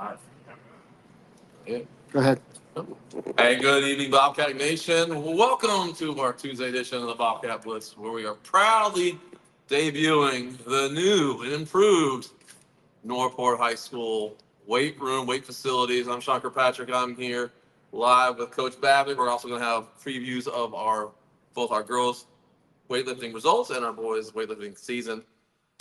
Yeah. Go ahead. Hey, good evening, Bobcat Nation. Welcome to our Tuesday edition of the Bobcat Blitz, where we are proudly debuting the new and improved Norport High School weight room, weight facilities. I'm Sean Kirkpatrick. I'm here live with Coach Babbitt. We're also going to have previews of both our girls' weightlifting results and our boys' weightlifting season.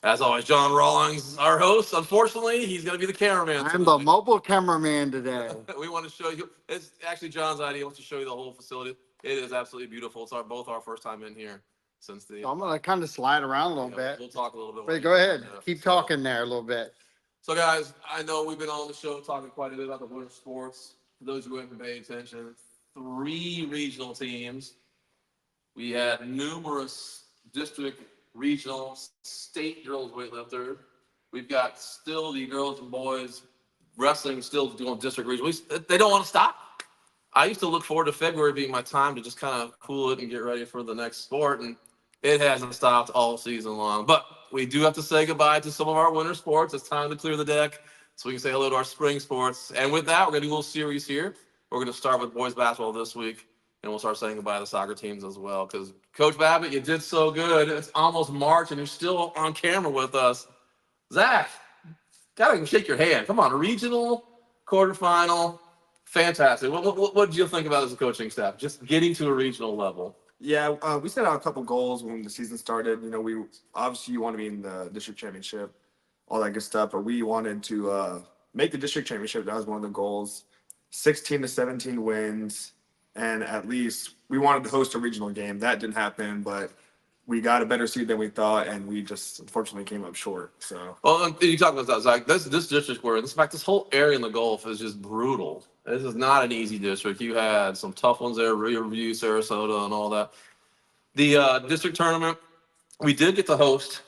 As always, John Rawlings, our host. Unfortunately, he's going to be the cameraman. I'm the mobile cameraman today. We want to show you. It's actually John's idea. He wants to show you the whole facility. It is absolutely beautiful. It's both our first time in here since the. So I'm going to kind of slide around a little bit. We'll talk a little bit. Wait, go ahead. Keep talking there a little bit. So, guys, I know we've been on the show talking quite a bit about the winter sports. For those who haven't paid attention, 3 regional teams. We had numerous district, regional, state girls weightlifter. We've got still the girls and boys wrestling still doing district regional. They don't want to stop. I used to look forward to February being my time to just kind of cool it and get ready for the next sport, and it hasn't stopped all season long. But we do have to say goodbye to some of our winter sports. It's time to clear the deck so we can say hello to our spring sports. And with that, we're going to do a little series here. We're going to start with boys basketball this week, and we'll start saying goodbye to the soccer teams as well. Because, Coach Babbitt, you did so good. It's almost March, and you're still on camera with us. Zach, gotta shake your hand. Come on, regional, quarterfinal, fantastic. What did you think about as a coaching staff? Just getting to a regional level. Yeah, we set out a couple goals when the season started. You know, we obviously you want to be in the district championship, all that good stuff. But we wanted to make the district championship. That was one of the goals. 16 to 17 wins, and at least we wanted to host a regional game. That didn't happen, but we got a better seed than we thought, and we just unfortunately came up short. So, well, you talk about that, Zach. This district we're in, in fact, this whole area in the Gulf is just brutal. This is not an easy district. You had some tough ones there, Riverview, Sarasota, and all that. The district tournament, we did get to host.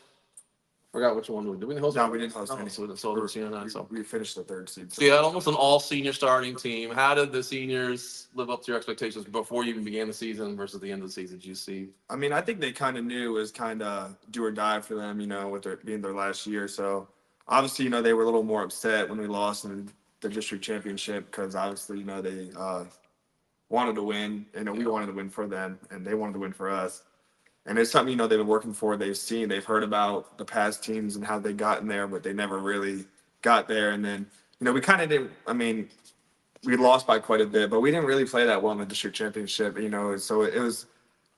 Forgot which one we did. We host. no, we didn't host any. any. So We finished the 3rd seed. So you had almost an all-senior starting team. How did the seniors live up to your expectations before you even began the season versus the end of the season? Did you see? I mean, I think they kind of knew it was kind of do or die for them, you know, with being their last year. So obviously, you know, they were a little more upset when we lost in the district championship because obviously, you know, they wanted to win. You know, we wanted to win for them, and they wanted to win for us. And it's something, you know, they've been working for. They've heard about the past teams and how they got in there, but they never really got there. And then, you know, we kind of didn't. I mean, we lost by quite a bit, but we didn't really play that well in the district championship, you know. So it was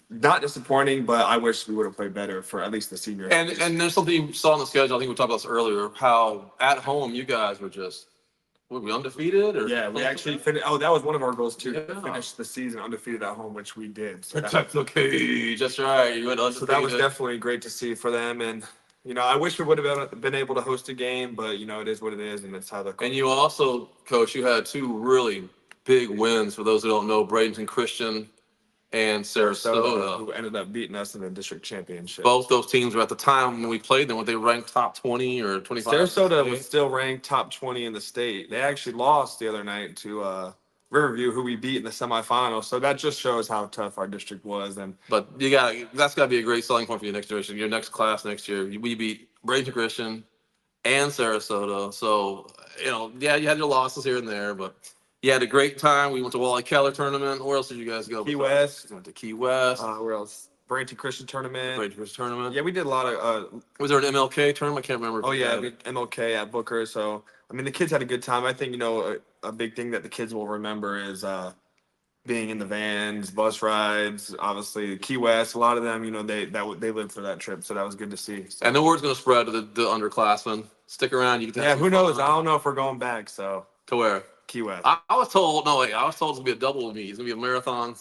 not disappointing, but I wish we would have played better for at least the seniors. And there's something you saw on the schedule. I think we talked about this earlier. How at home you guys were just were we undefeated? Or yeah, we actually finished. Oh, that was one of our goals too. Yeah. To finish the season undefeated at home, which we did. So protect the cage. That's right. You went undefeated. So that was definitely great to see for them. And you know, I wish we would have been able to host a game, but you know, it is what it is, and it's how the. And you also, Coach, you had 2 really big wins. For those who don't know, Bradenton Christian and Sarasota, who ended up beating us in the district championship. Both those teams were at the time when we played them, when they ranked top 20 or 25. Sarasota was still ranked top 20 in the state. They actually lost the other night to Riverview, who we beat in the semifinals. So that just shows how tough our district was. But that's got to be a great selling point for your next generation. Your next class next year, we beat Bradenton Christian and Sarasota. So, you know, yeah, you had your losses here and there, but you had a great time. We went to Wally Keller tournament. Where else did you guys go? Key West. We went to Key West. Where else? Bradenton Christian tournament. Bradenton Christian tournament. Yeah, we did a lot of. Was there an MLK tournament? I can't remember. Oh yeah, MLK at Booker. So I mean, the kids had a good time. I think, you know, a big thing that the kids will remember is being in the vans, bus rides. Obviously, Key West. A lot of them, you know, they lived for that trip. So that was good to see. So. And the word's going to spread to the underclassmen. Stick around. You can. Yeah, who knows? I don't know if we're going back. So to where? Key West. I was told it's going to be a double meet. It's going to be a marathon,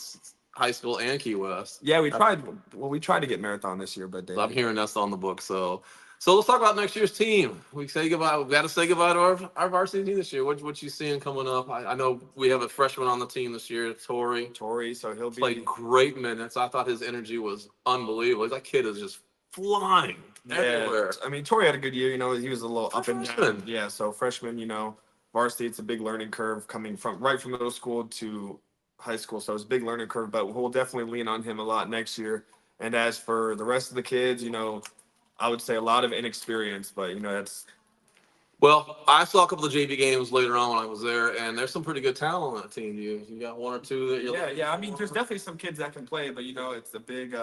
high school, and Key West. Yeah, we tried. Well, we tried to get marathon this year, but I'm hearing that's on the book. So let's talk about next year's team. We say goodbye. We got to say goodbye to our varsity team this year. What you seeing coming up? I know we have a freshman on the team this year, Tori. So he'll played great minutes. I thought his energy was unbelievable. That kid is just flying everywhere. I mean, Tori had a good year. You know, he was a little up and down. Yeah, so freshman, you know. Varsity, it's a big learning curve coming from middle school to high school. So it's a big learning curve, but we'll definitely lean on him a lot next year. And as for the rest of the kids, you know, I would say a lot of inexperience, but, you know, Well, I saw a couple of JV games later on when I was there, and there's some pretty good talent on that team. You got one or two that you're Yeah, I mean, there's definitely some kids that can play, but it's a big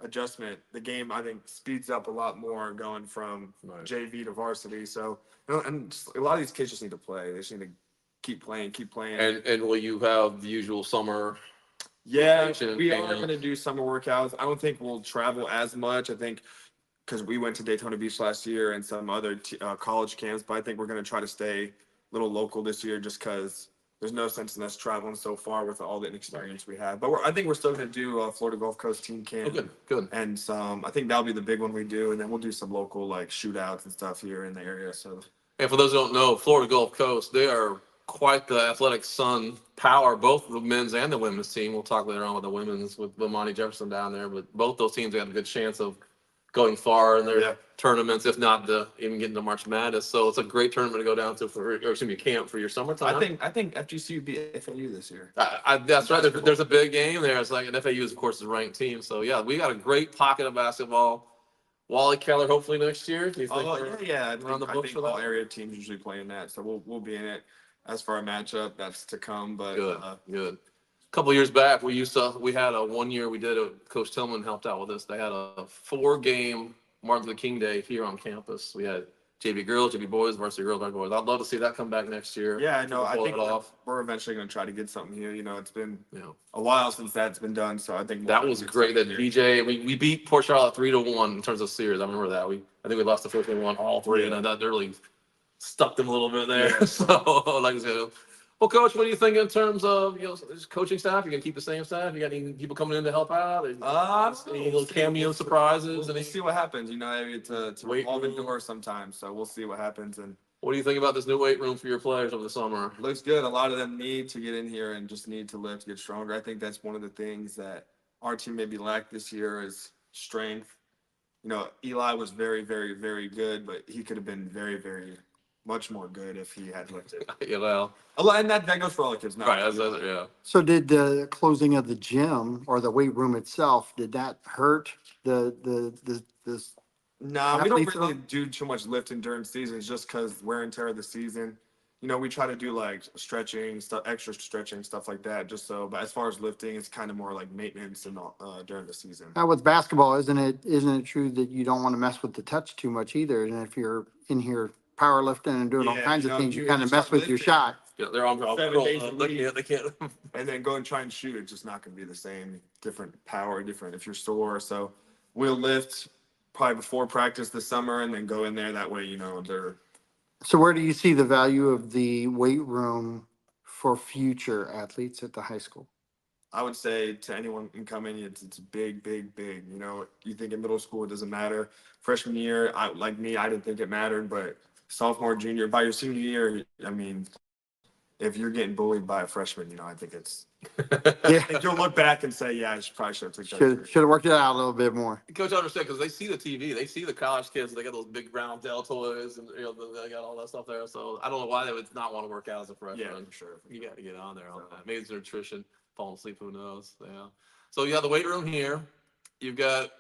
adjustment. The game I think speeds up a lot more going from Right. JV to varsity. So and just, a lot of these kids just need to play. They just need to keep playing, keep playing. And will you have the usual summer? Yeah, Rotation we are camp. going to do summer workouts. I don't think we'll travel as much. I think because we went to Daytona Beach last year and some other college camps, but I think we're going to try to stay a little local this year just because there's no sense in us traveling so far with all the inexperience we have. But I think we're still going to do Florida Gulf Coast team camp. Oh, good. And some, I think that'll be the big one we do, and then we'll do some local like shootouts and stuff here in the area. So And for those who don't know, Florida Gulf Coast, they are quite the athletic sun power, both the men's and the women's team. We'll talk later on with the women's with Monty Jefferson down there, but both those teams have a good chance of going far in their tournaments, if not even getting to March Madness. So it's a great tournament to go down to camp for your summertime. I think FGCU beat FAU this year. That's right. There's a big game there. It's like, and FAU is of course the ranked team. So yeah, we got a great pocket of basketball. Wally Keller, hopefully next year. Do you think Yeah. on the I books think for all that? area teams usually play in that, so we'll be in it. As for our matchup, that's to come. But Good. A couple of years back, we had a 1 year we did it. Coach Tillman helped out with this. They had a 4-game Martin Luther King Day here on campus. We had JV girls, JV boys, varsity girls, varsity boys. I'd love to see that come back next year. yeah, I know. I think Pull it we're eventually going to try to get something here. It's been off. a while since that's been done, so I think That was great. That BJ, we beat Port Charlotte 3-1 in terms of series. I remember that. I think we lost the first one, all three, and that really stuck them a little bit there. Yeah. So, like I said, well, Coach, what do you think in terms of coaching staff? You gonna keep the same staff? You got any people coming in to help out? Any little cameo surprises? We'll see what happens. It's a Weight revolving room. door sometimes, so we'll see what happens. And What do you think about this new weight room for your players over the summer? looks good. A lot of them need to get in here and just need to lift, get stronger. I think that's one of the things that our team maybe lacked this year is strength. Eli was very, very, very good, but he could have been very, very much more good if he had lifted. And that goes for all the kids now. Right. Yeah. So did the closing of the gym or the weight room itself, did that hurt this? No, we don't Athletes really don't? do too much lifting during seasons just because wear and tear of the season. We try to do like stretching stuff, extra stretching, stuff like that, just so. But as far as lifting, it's kind of more like maintenance and during the season. Now with basketball, isn't it true that you don't want to mess with the touch too much either? And if you're in here powerlifting and doing all Yeah, kinds of things, you you kind of start mess with your lifting. shot. Yeah, their arms are all 7 curled days up. a They week. can't. They can't. And then go and try and shoot, it's just not going to be the same. Different power, different if you're sore. So we'll lift probably before practice this summer and then go in there. That way, they're. So where do you see the value of the weight room for future athletes at the high school? I would say to anyone who can come in, it's big, big, big. You think in middle school it doesn't matter. Freshman year, I didn't think it mattered, but sophomore, junior, by your senior year, I mean, if you're getting bullied by a freshman, I think it's. Yeah. You'll look back and say, yeah, probably should have took that. Should have worked it out a little bit more. Coach, I understand because they see the TV, they see the college kids, they got those big brown deltoids, and they got all that stuff there. So I don't know why they would not want to work out as a freshman. Yeah, for sure. You got to get on there on that. Maybe it's nutrition, falling asleep, who knows? Yeah. So you have the weight room here. You've got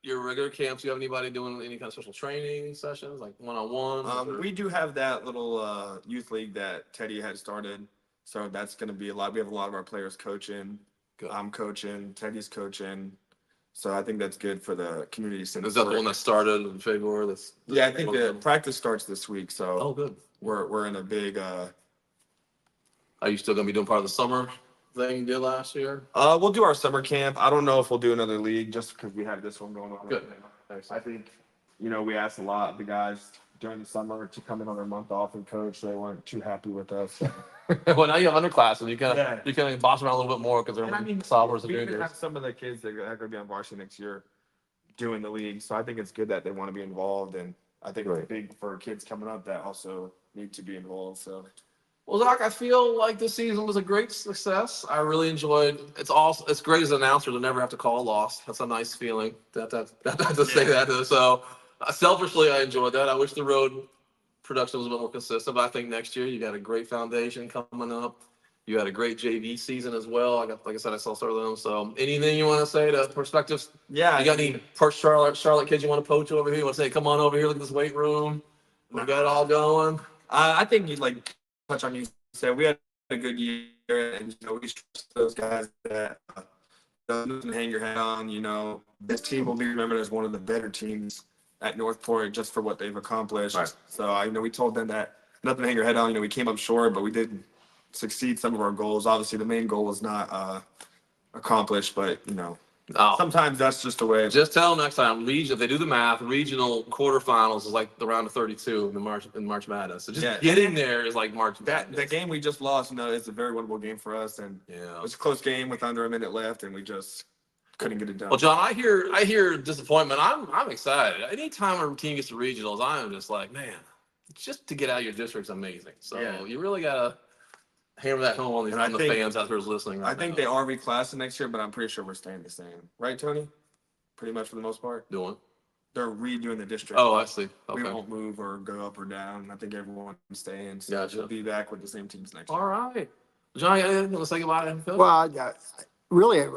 your regular camps. You have anybody doing any kind of special training sessions, like one-on-one? We do have that little youth league that Teddy had started. So that's going to be a lot. We have a lot of our players coaching. Good. I'm coaching. Teddy's coaching. So I think that's good for the community center. Is that the one that started in February? Yeah, I think the practice starts this week. So Oh, good. we're in a big. Are you still going to be doing part of the summer thing you did last year? We'll do our summer camp. I don't know if we'll do another league just because we have this one going on. Good. I think, we asked a lot of the guys during the summer to come in on their month off and coach. They weren't too happy with us. So. Well, now you have underclassmen. You kind of Yeah. you kind of boss around a little bit more because they're sophomores and We even juniors. have some of the kids that are going to be on varsity next year doing the league. So I think it's good that they want to be involved. And I think it's big for kids coming up that also need to be involved. So. Well, Zach, I feel like this season was a great success. I really enjoyed. It's great as an announcer to never have to call a loss. That's a nice feeling. To say that. So selfishly, I enjoyed that. I wish the road production was a bit more consistent, but I think next year you got a great foundation coming up. You had a great JV season as well. Like I said, I saw some of them. So anything you want to say to perspectives? Yeah. You got any first Charlotte kids you want to poach over here? You want to say, come on over here, look at this weight room? We got it all going. I think you like touch on you said we had a good year, and we trust those guys that nothing to hang your head on. This team will be remembered as one of the better teams at Northport just for what they've accomplished. Right. So we told them that nothing to hang your head on. We came up short, but we did succeed some of our goals. Obviously, the main goal was not accomplished, but Oh, sometimes that's just the way. just tell them next time. If they do the math, regional quarterfinals is like the round of 32 in March Madness. So just getting there is like March Madness. The game we just lost, it's a very winnable game for us, and it was a close game with under a minute left, and we just couldn't get it done. Well, John, I hear disappointment. I'm excited. Anytime our team gets to regionals, I am just like, man, just to get out of your district's amazing. So you really gotta hammer that home on the fans out there who's listening. Right I think they are reclassing next year, but I'm pretty sure we're staying the same, right, Tony? Pretty much for the most part. doing. They're redoing the district. Oh, I see. Okay. We won't move or go up or down. I think everyone's staying. So Gotcha. we'll be back with the same teams next year. All right, John, you want to say goodbye to Phil? Well, really,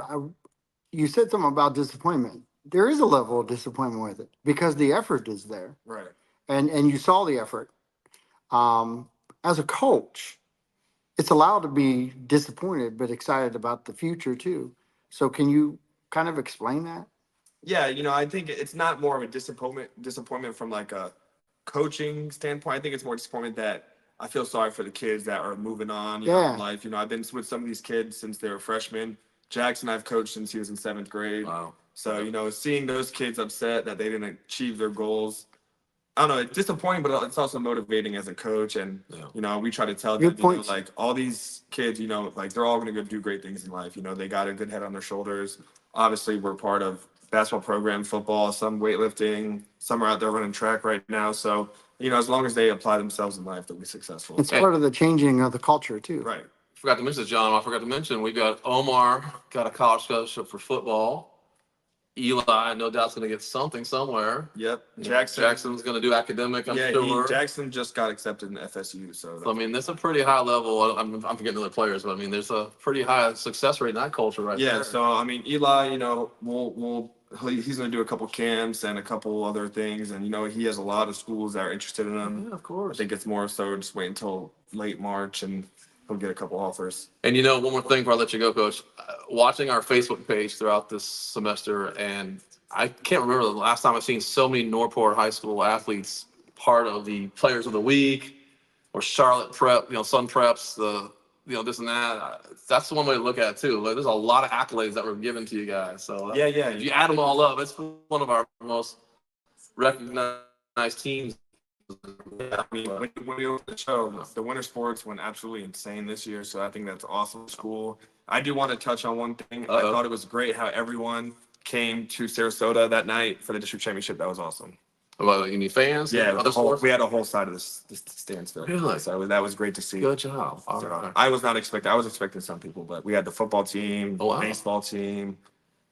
you said something about disappointment. There is a level of disappointment with it because the effort is there, Right. and you saw the effort. As a coach, it's allowed to be disappointed but excited about the future too. So can you kind of explain that? Yeah, I think it's not more of a disappointment from like a coaching standpoint. I think it's more disappointment that I feel sorry for the kids that are moving on in life. I've been with some of these kids since they were freshmen. Jackson I've coached since he was in 7th grade. Wow. So, seeing those kids upset that they didn't achieve their goals, I don't know, it's disappointing, but it's also motivating as a coach. And, we try to tell them, like all these kids, like they're all going to go do great things in life. They got a good head on their shoulders. Obviously, we're part of basketball program, football, some weightlifting, some are out there running track right now. So, as long as they apply themselves in life, they'll be successful. It's part of the changing of the culture too. Right. Forgot to mention this, John. I forgot to mention we got Omar got a college scholarship for football. Eli, no doubt, is going to get something somewhere. Yep. Jackson's going to do academic, I'm sure. Jackson just got accepted in FSU. So I mean, there's a pretty high level. I'm forgetting other players, but I mean, there's a pretty high success rate in that culture right there. Yeah. So, I mean, Eli, he's going to do a couple camps and a couple other things. And, he has a lot of schools that are interested in him. Yeah, of course. I think it's more so just wait until late March and he'll get a couple offers. And one more thing before I let you go, Coach. Watching our Facebook page throughout this semester, and I can't remember the last time I've seen so many Northport High School athletes part of the Players of the Week or Charlotte Prep, Sun Preps, this and that. That's the one way to look at it too. Like, there's a lot of accolades that were given to you guys. So if you add them all up, it's one of our most recognized teams. Yeah, I mean, when we opened the show, the winter sports went absolutely insane this year. So I think that's awesome. It's cool. I do want to touch on one thing. I thought it was great how everyone came to Sarasota that night for the district championship. That was awesome. Well, you need fans? Yeah, we had a whole side of this stands filled. Really? So that was great to see. Good job. So I was not expecting. I was expecting some people, but we had the football team, baseball team.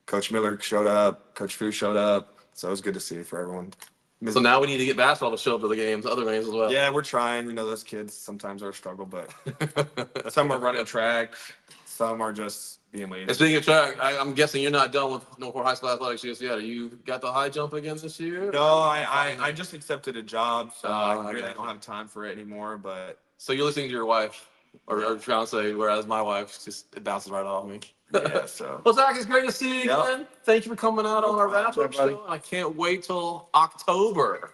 Coach Miller showed up. Coach Fu showed up. So it was good to see for everyone. So now we need to get basketball to show up to the games, other games as well. Yeah, we're trying. Those kids sometimes are a struggle, but some are running track, some are just being lazy. And speaking of track, I'm guessing you're not done with Northport High School athletics just yet. You got the high jump again this year? No, I just accepted a job, so I really don't have time for it anymore. But so you're listening to your wife or fiance, whereas my wife it bounces right off me. Yeah, so. Well, Zach, it's great to see you again. Thank you for coming out on our wrap-up show. I can't wait till October.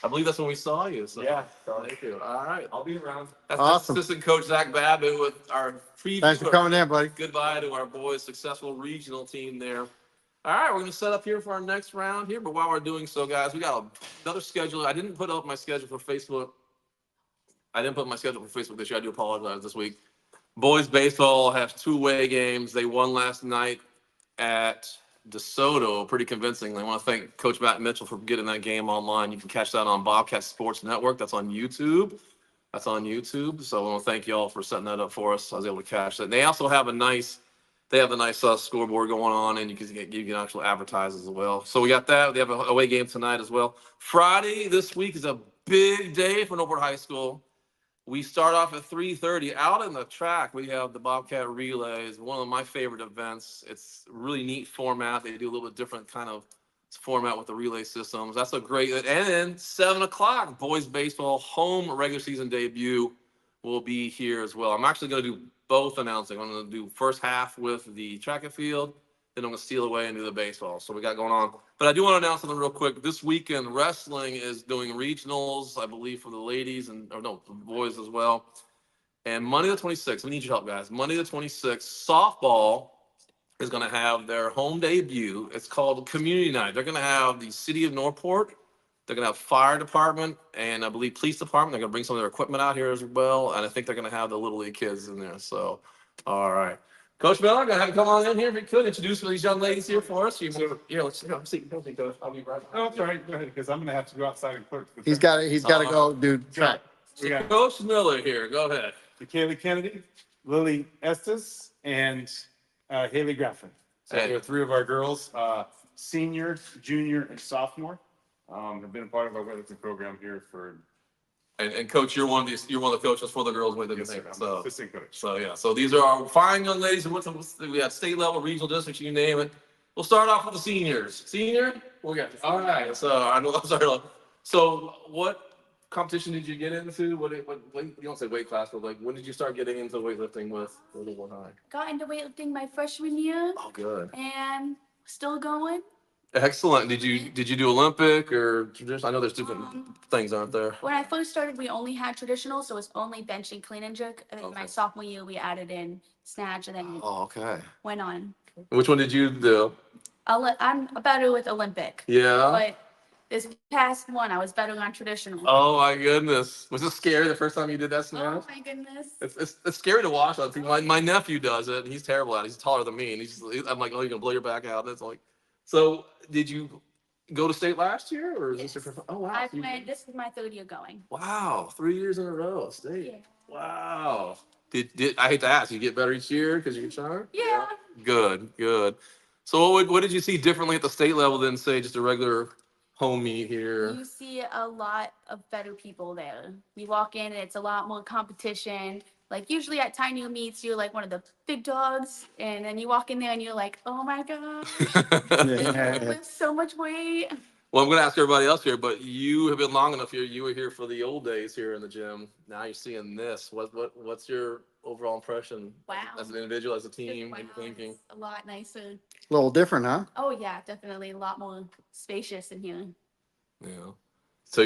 I believe that's when we saw you. So thank you. All right. I'll be around. That's awesome. Assistant Coach Zach Babbitt with our preview. Thanks for coming in, buddy. Goodbye to our boys' successful regional team there. All right, we're going to set up here for our next round here. But while we're doing so, guys, we got another schedule. I didn't put up my schedule for Facebook. This year. I do apologize this week. Boys baseball has 2 away games. They won last night at DeSoto pretty convincingly. I want to thank Coach Matt Mitchell for getting that game online. You can catch that on Bobcat Sports Network. That's on YouTube. So I want to thank you all for setting that up for us. I was able to catch that. And they also have a nice scoreboard going on, and you can actually advertise as well. So we got that. They have an away game tonight as well. Friday this week is a big day for Northport High School. We start off at 3:30 out in the track. We have the Bobcat Relays, one of my favorite events. It's a really neat format. They do a little bit different kind of format with the relay systems. That's a great. And then 7 o'clock, boys baseball home regular season debut will be here as well. I'm actually going to do both announcing. I'm going to do first half with the track and field, then I'm going to steal away and do the baseball. So we got going on. But I do want to announce something real quick. This weekend, wrestling is doing regionals, I believe, for the ladies and or no, the boys as well. And Monday the 26th, we need your help, guys. Monday the 26th, softball is going to have their home debut. It's called Community Night. They're going to have the city of Northport. They're going to have fire department and I believe police department. They're going to bring some of their equipment out here as well. And I think they're going to have the Little League kids in there. So, all right. Coach Miller, I'm going to have you come on in here if you could introduce these young ladies here for us. Let's see, Coach. I'll be right back. Oh, it's all right. Go ahead, because I'm going to have to go outside and clerk. He's got to go do track. We got Coach Miller here. Go ahead. Kaylee Kennedy, Lily Estes, and Haley Graffin. So Hey. there are three of our girls, senior, junior, and sophomore. Have been a part of our weightlifting program here for. And Coach, you're one of the coaches for the girls with Yes, sir. I'm So. assistant coach. So yeah, so these are our fine young ladies who went to, we had state level, regional districts, you name it. We'll start off with the seniors. Senior, what we got? All right, so I know, I'm sorry. So what competition did you get into? What you don't say weight class, but like when did you start getting into weightlifting with One High? Got into weightlifting my freshman year Oh, good. and still going. Excellent. Did you do Olympic or traditional? I know there's different things, aren't there? When I first started, we only had traditional, so it was only bench and clean and jerk. And then Okay. my sophomore year, we added in snatch and then Oh, okay. went on. Which one did you do? I'm better with Olympic, Yeah. but this past one, I was better on traditional. Oh my goodness. Was it scary the first time you did that snatch? Oh my goodness. It's scary to watch. I think my nephew does it. And he's terrible at it. He's taller than me, and I'm like, oh, you're gonna blow your back out. And it's like, so did you go to state last year, or is this your Yes. first? Oh wow, I went, this is my third year going. wow, 3 years in a row, state. Yeah. Wow. Did I hate to ask? You get better each year because you get stronger? Yeah. Good. So what did you see differently at the state level than say just a regular home meet here? You see a lot of better people there. We walk in and it's a lot more competition. Like usually at tiny meets, you're like one of the big dogs, and then you walk in there and you're like, oh my god, I lift so much weight. Well, I'm going to ask everybody else here, but you have been long enough here. You were here for the old days here in the gym. Now you're seeing this. What's your overall impression? Wow. As an individual, as a team, what are you thinking? It's a lot nicer. A little different, huh? Oh yeah, definitely a lot more spacious in here. Yeah. So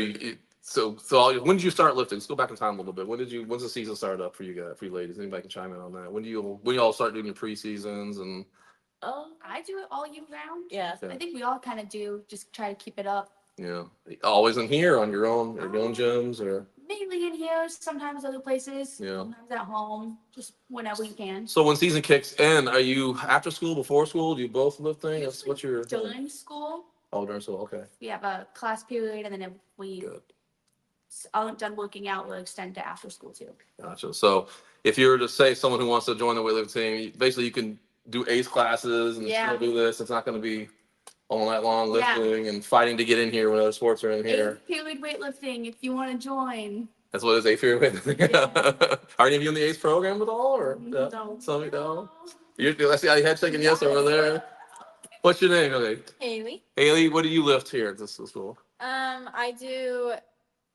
when did you start lifting? Let's go back in time a little bit. When's the season start up for you guys, for you ladies? Anybody can chime in on that. When you all start doing your preseasons and? Oh, I do it all year round. Yeah. I think we all kind of do. Just try to keep it up. Yeah. Always in here on your own gyms or? Mainly in here, sometimes other places. Yeah. Sometimes at home, just whenever you can. So when season kicks in, are you after school, before school? Do you both lifting? What's your? During school, Oh, during school. Okay. we have a class period, and then if we Good. aren't done working out, we'll extend to after school too. Gotcha. So if you were to say someone who wants to join the weightlifting team, basically you can do ACE classes and Yeah. still do this. It's not going to be all night long Yeah. lifting and fighting to get in here when other sports are in here. Eighth period weightlifting, if you want to join. That's what it is, ACE period weightlifting. Are any of you in the ACE program at all, or No. some of you don't? I see how your head shaking yes over there. What's your name? Okay. Haley. Haley, what do you lift here at this school? I do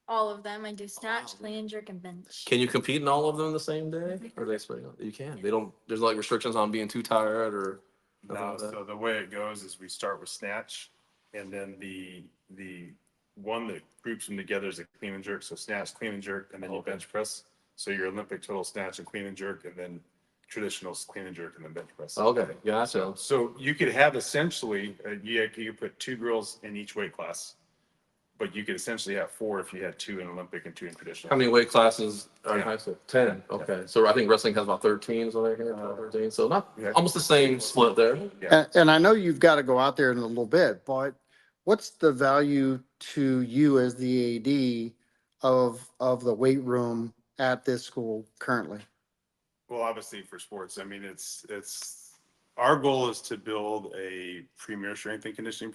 all of them. I do snatch, clean and jerk, and bench. Can you compete in all of them the same day? Or are they split? You can. They don't. There's like restrictions on being too tired or. nothing No, like that? so the way it goes is we start with snatch, and then the one that groups them together is a clean and jerk. So snatch, clean and jerk, and then you Okay. bench press. So your Olympic total snatch and clean and jerk, and then traditional clean and jerk, and then bench press. Okay, gotcha. So you could have essentially, you could put two girls in each weight class, but you could essentially have four if you had two in Olympic and two in traditional. How many weight classes are in 10. high school? 10. Okay, so I think wrestling has about 13, so they're here, 13. So not Yeah. almost the same split there. And I know you've got to go out there in a little bit, but what's the value to you as the AD of the weight room at this school currently? Well, obviously for sports, I mean, our goal is to build a premier strength and conditioning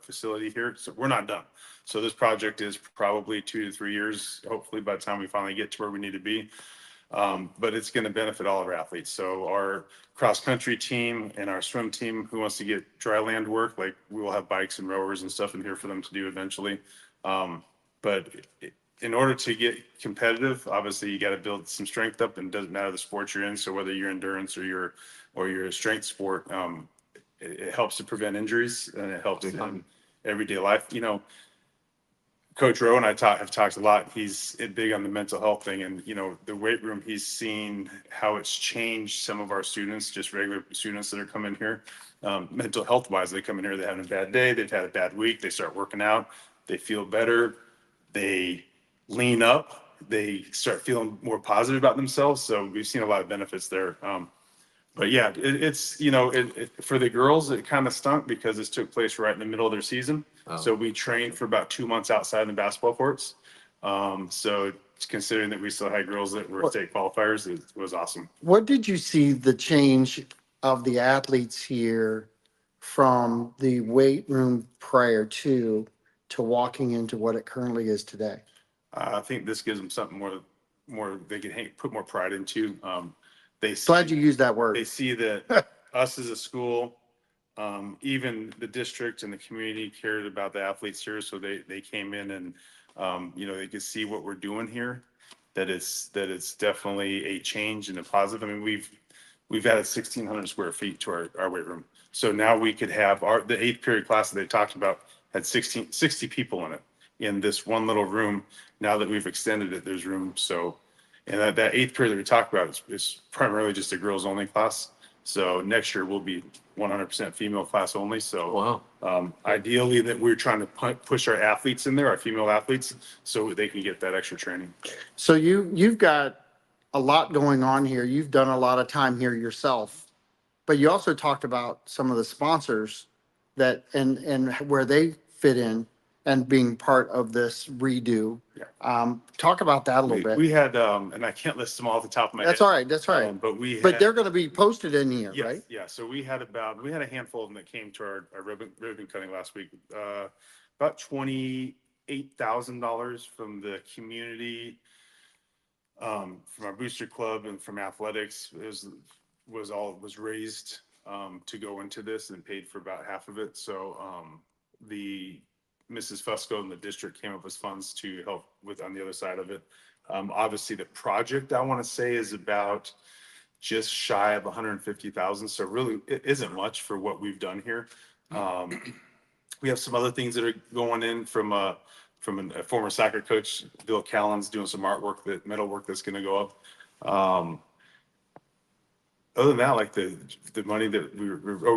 facility here. So we're not done. So this project is probably 2 to 3 years, hopefully by the time we finally get to where we need to be. But it's going to benefit all of our athletes. So our cross country team and our swim team who wants to get dry land work, like we will have bikes and rowers and stuff in here for them to do eventually. But in order to get competitive, obviously you got to build some strength up, and it doesn't matter the sport you're in. So whether you're endurance or you're a strength sport, it helps to prevent injuries, and it helps in everyday life. You know, Coach Rowe and I have talked a lot. He's big on the mental health thing, and you know, the weight room. He's seen how it's changed some of our students, just regular students that are coming here, mental health wise. They come in here, they're having a bad day, they've had a bad week. They start working out, they feel better, they lean up, they start feeling more positive about themselves. So we've seen a lot of benefits there. But yeah, it's, you know, for the girls, it kind of stunk because this took place right in the middle of their season. Oh. So we trained for about 2 months outside the basketball courts. So considering that we still had girls that were state qualifiers, it was awesome. What did you see the change of the athletes here from the weight room prior to walking into what it currently is today? I think this gives them something more they can put more pride into. Glad you used that word. They see that us as a school, even the district and the community cared about the athletes here. So they came in and, you know, they could see what we're doing here, that it's definitely a change and a positive. I mean, we've added 1,600 square feet to our weight room. So now we could have the 8th period class that they talked about had 60 people in it in this one little room. Now that we've extended it, there's room. So, and that 8th period that we talked about is primarily just a girls only class. So next year will be 100% female class only. So ideally that we're trying to push our athletes in there, our female athletes, so they can get that extra training. So you've got a lot going on here. You've done a lot of time here yourself, but you also talked about some of the sponsors that and where they fit in and being part of this redo. Yeah. Talk about that a little bit. We had, and I can't list them all off the top of my head. That's all right. That's all right. But they're going to be posted in here, yes, right? yeah. So we had a handful of them that came to our ribbon cutting last week. About $28,000 from the community, from our booster club and from athletics was raised to go into this, and paid for about half of it. So the Mrs. Fusco and the district came up with funds to help with on the other side of it. Obviously, the project I want to say is about just shy of 150,000. So really, it isn't much for what we've done here. We have some other things that are going in from a former soccer coach, Bill Callen's doing some artwork, metal work that's going to go up. Other than that, like the money that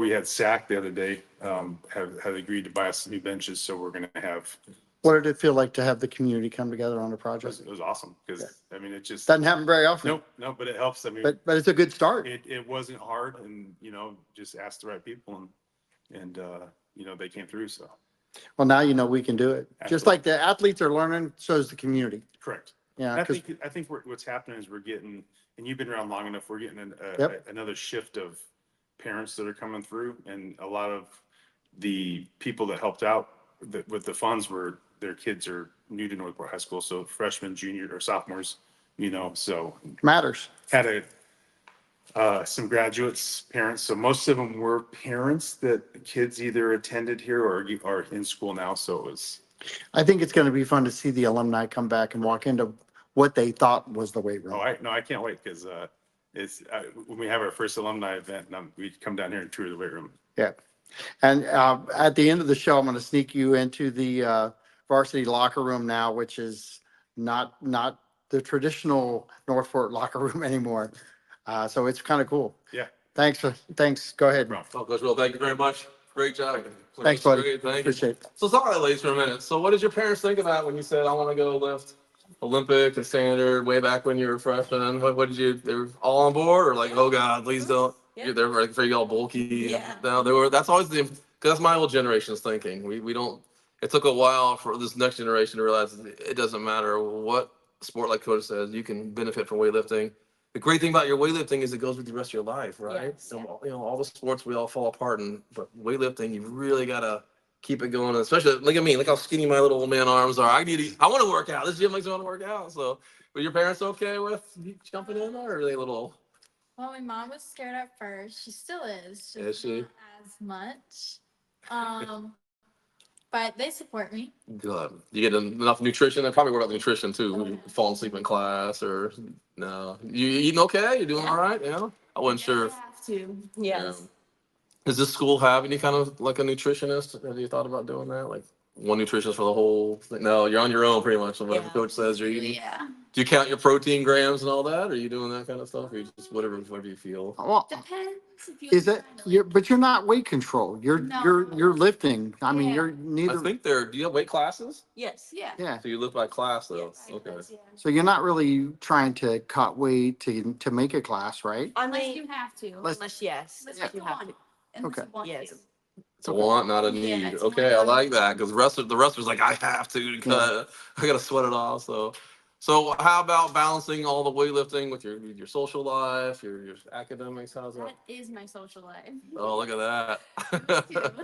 we had SAC the other day, have agreed to buy us some new benches. So we're going to have. What did it feel like to have the community come together on a project? It was awesome because I mean, it just Doesn't happen very often. No, but it helps. I mean, but it's a good start. It wasn't hard, and you know, just asked the right people, and you know, they came through. So Well, now you know we can do it. Absolutely. Just like the athletes are learning, so is the community. correct. Yeah, And I think what's happening is we're getting, and you've been around long enough, we're getting another shift of parents that are coming through, and a lot of the people that helped out with the funds were their kids are new to Northport High School, so freshmen, junior, or sophomores, you know, so matters. had some graduates, parents, so most of them were parents that kids either attended here or are in school now, so it was. I think it's going to be fun to see the alumni come back and walk into what they thought was the weight room. I can't wait, because it's when we have our first alumni event, we come down here and tour the weight room. Yeah. And at the end of the show, I'm going to sneak you into the varsity locker room now, which is not the traditional Northport locker room anymore. So it's kind of cool. Yeah. Thanks. Go ahead. Oh, Coach Will, thank you very much. Great job. Thanks, buddy. Great, thank you. Appreciate it. So let's talk about that ladies for a minute. So what did your parents think about when you said, I want to go lift Olympic and standard way back when you were a freshman? What did you, they were all on board, or like, oh God, please don't. Yeah. They're like, for you all bulky. Yeah. No, that's always because that's my old generation's thinking. We don't, it took a while for this next generation to realize it doesn't matter what sport, like Coach says, you can benefit from weightlifting. The great thing about your weightlifting is it goes with the rest of your life, right? Yes, yeah. You know, all the sports, we all fall apart, but weightlifting, you really gotta keep it going. Especially look at me, look how skinny my little old man arms are. I want to work out. This gym makes me want to work out. So, were your parents okay with you jumping in, or are they a little? Well, my mom was scared at first. She still is. Is Just she? not as much. But they support me. Good. You get enough nutrition. They probably work about nutrition too. Would you fall asleep in class or no? You eating okay? You doing all right? Yeah. I wasn't sure. You have to. Yes. Does this school have any kind of like a nutritionist? Have you thought about doing that? Like one nutritionist for the whole thing? No, you're on your own pretty much. So whatever Yeah. coach says you're eating. Yeah. Do you count your protein grams and all that? Are you doing that kind of stuff? Or you just whatever you feel? Well, Depends if you. is it, but you're not weight control. No. You're lifting. I mean, Yeah. you're I neither, think do you have weight classes? Yes. Yeah. yeah. So you lift by class though. Yes. Okay. Yeah. So you're not really trying to cut weight to make a class, right? I Unless mean, you have to. Let's- unless yes, Unless you you have want. to. Unless Okay. you want Yes. to. It's a want, not a Yeah, need. it's Okay, I more- like that because the wrestler's like, I have to cut. I gotta sweat it off. So how about balancing all the weightlifting with your social life, your academics? How's that? That is my social life. Oh, look at that.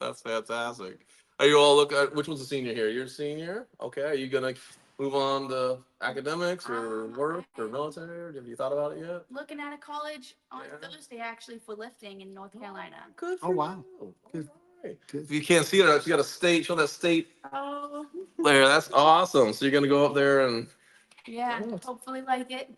That's fantastic. Are you all which one's a senior here? You're a senior? Okay. Are you gonna move on to academics or work or military? Have you thought about it yet? Looking at a college on Yeah. Thursday actually for lifting in North Carolina. Good. Oh, wow. You. Good. All right. Good. If you can't see it, you got a state. Show that state Oh. there. That's awesome. So you're gonna go up there and Yeah. Oh. Hopefully like it.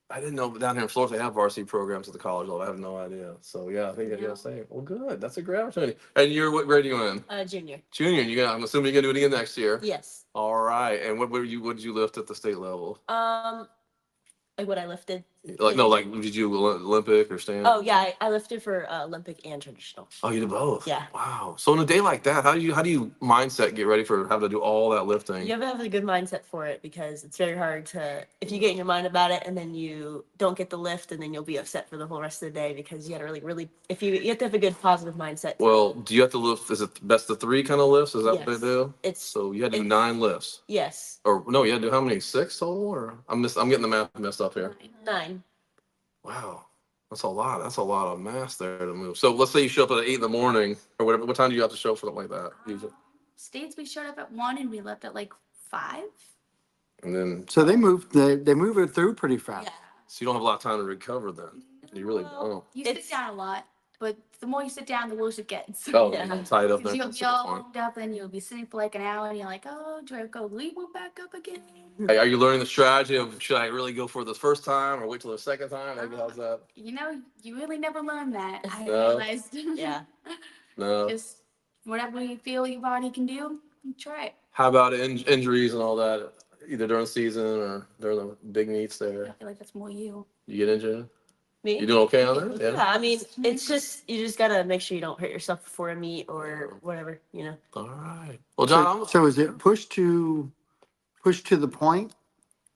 I didn't know down here in Florida they have varsity programs at the college level. I have no idea. So yeah, I think I No. gotta say, well, good. That's a great opportunity. And you're what grade are you in? Junior. Junior. I'm assuming you're gonna do it again next year. Yes. All right. And what did you lift at the state level? Like what I lifted. Like no, like did you Olympic or stand? Oh yeah, I lifted for Olympic and traditional. Oh, you did both. Yeah. Wow. So on a day like that, how do you mindset get ready for having to do all that lifting? You have to have a good mindset for it because it's very hard to if you get in your mind about it and then you don't get the lift and then you'll be upset for the whole rest of the day because you got to really if you have to have a good positive mindset. Well, do you have to lift? Is it best of three kind of lifts? Is that what Yes. they do? It's So you had to do it's- 9 lifts, yes, or no? You had to do how many? 6 total, or I'm getting the math messed up here. 9. Wow, that's a lot. That's a lot of mass there to move. So let's say you show up at 8 in the morning or whatever. What time do you have to show up for something like that? Usually? States we showed up at 1 and we left at like 5. And then So they move it through pretty fast. Yeah. so you don't have a lot of time to recover. Then you really don't. You It's- sit down a lot, but the more you sit down, the worse it gets. Oh, Yeah. you're tied up there. Because you'll That's be all fine. warmed up and you'll be sitting for like an hour and you're like, oh, do I go leave one back up again? Hey, are you learning the strategy of should I really go for this first time or wait till the second time? Like, how's that? You know, you really never learn that. I No. realized. Yeah. No. Just whatever you feel your body can do, you try it. How about injuries and all that? Either during season or during the big meets I there. feel like that's more you. You get injured? Me? You doing okay on that? Yeah, I mean, it's just you just gotta make sure you don't hurt yourself before a meet or whatever, you know. All right. Well, John, So is it push to the point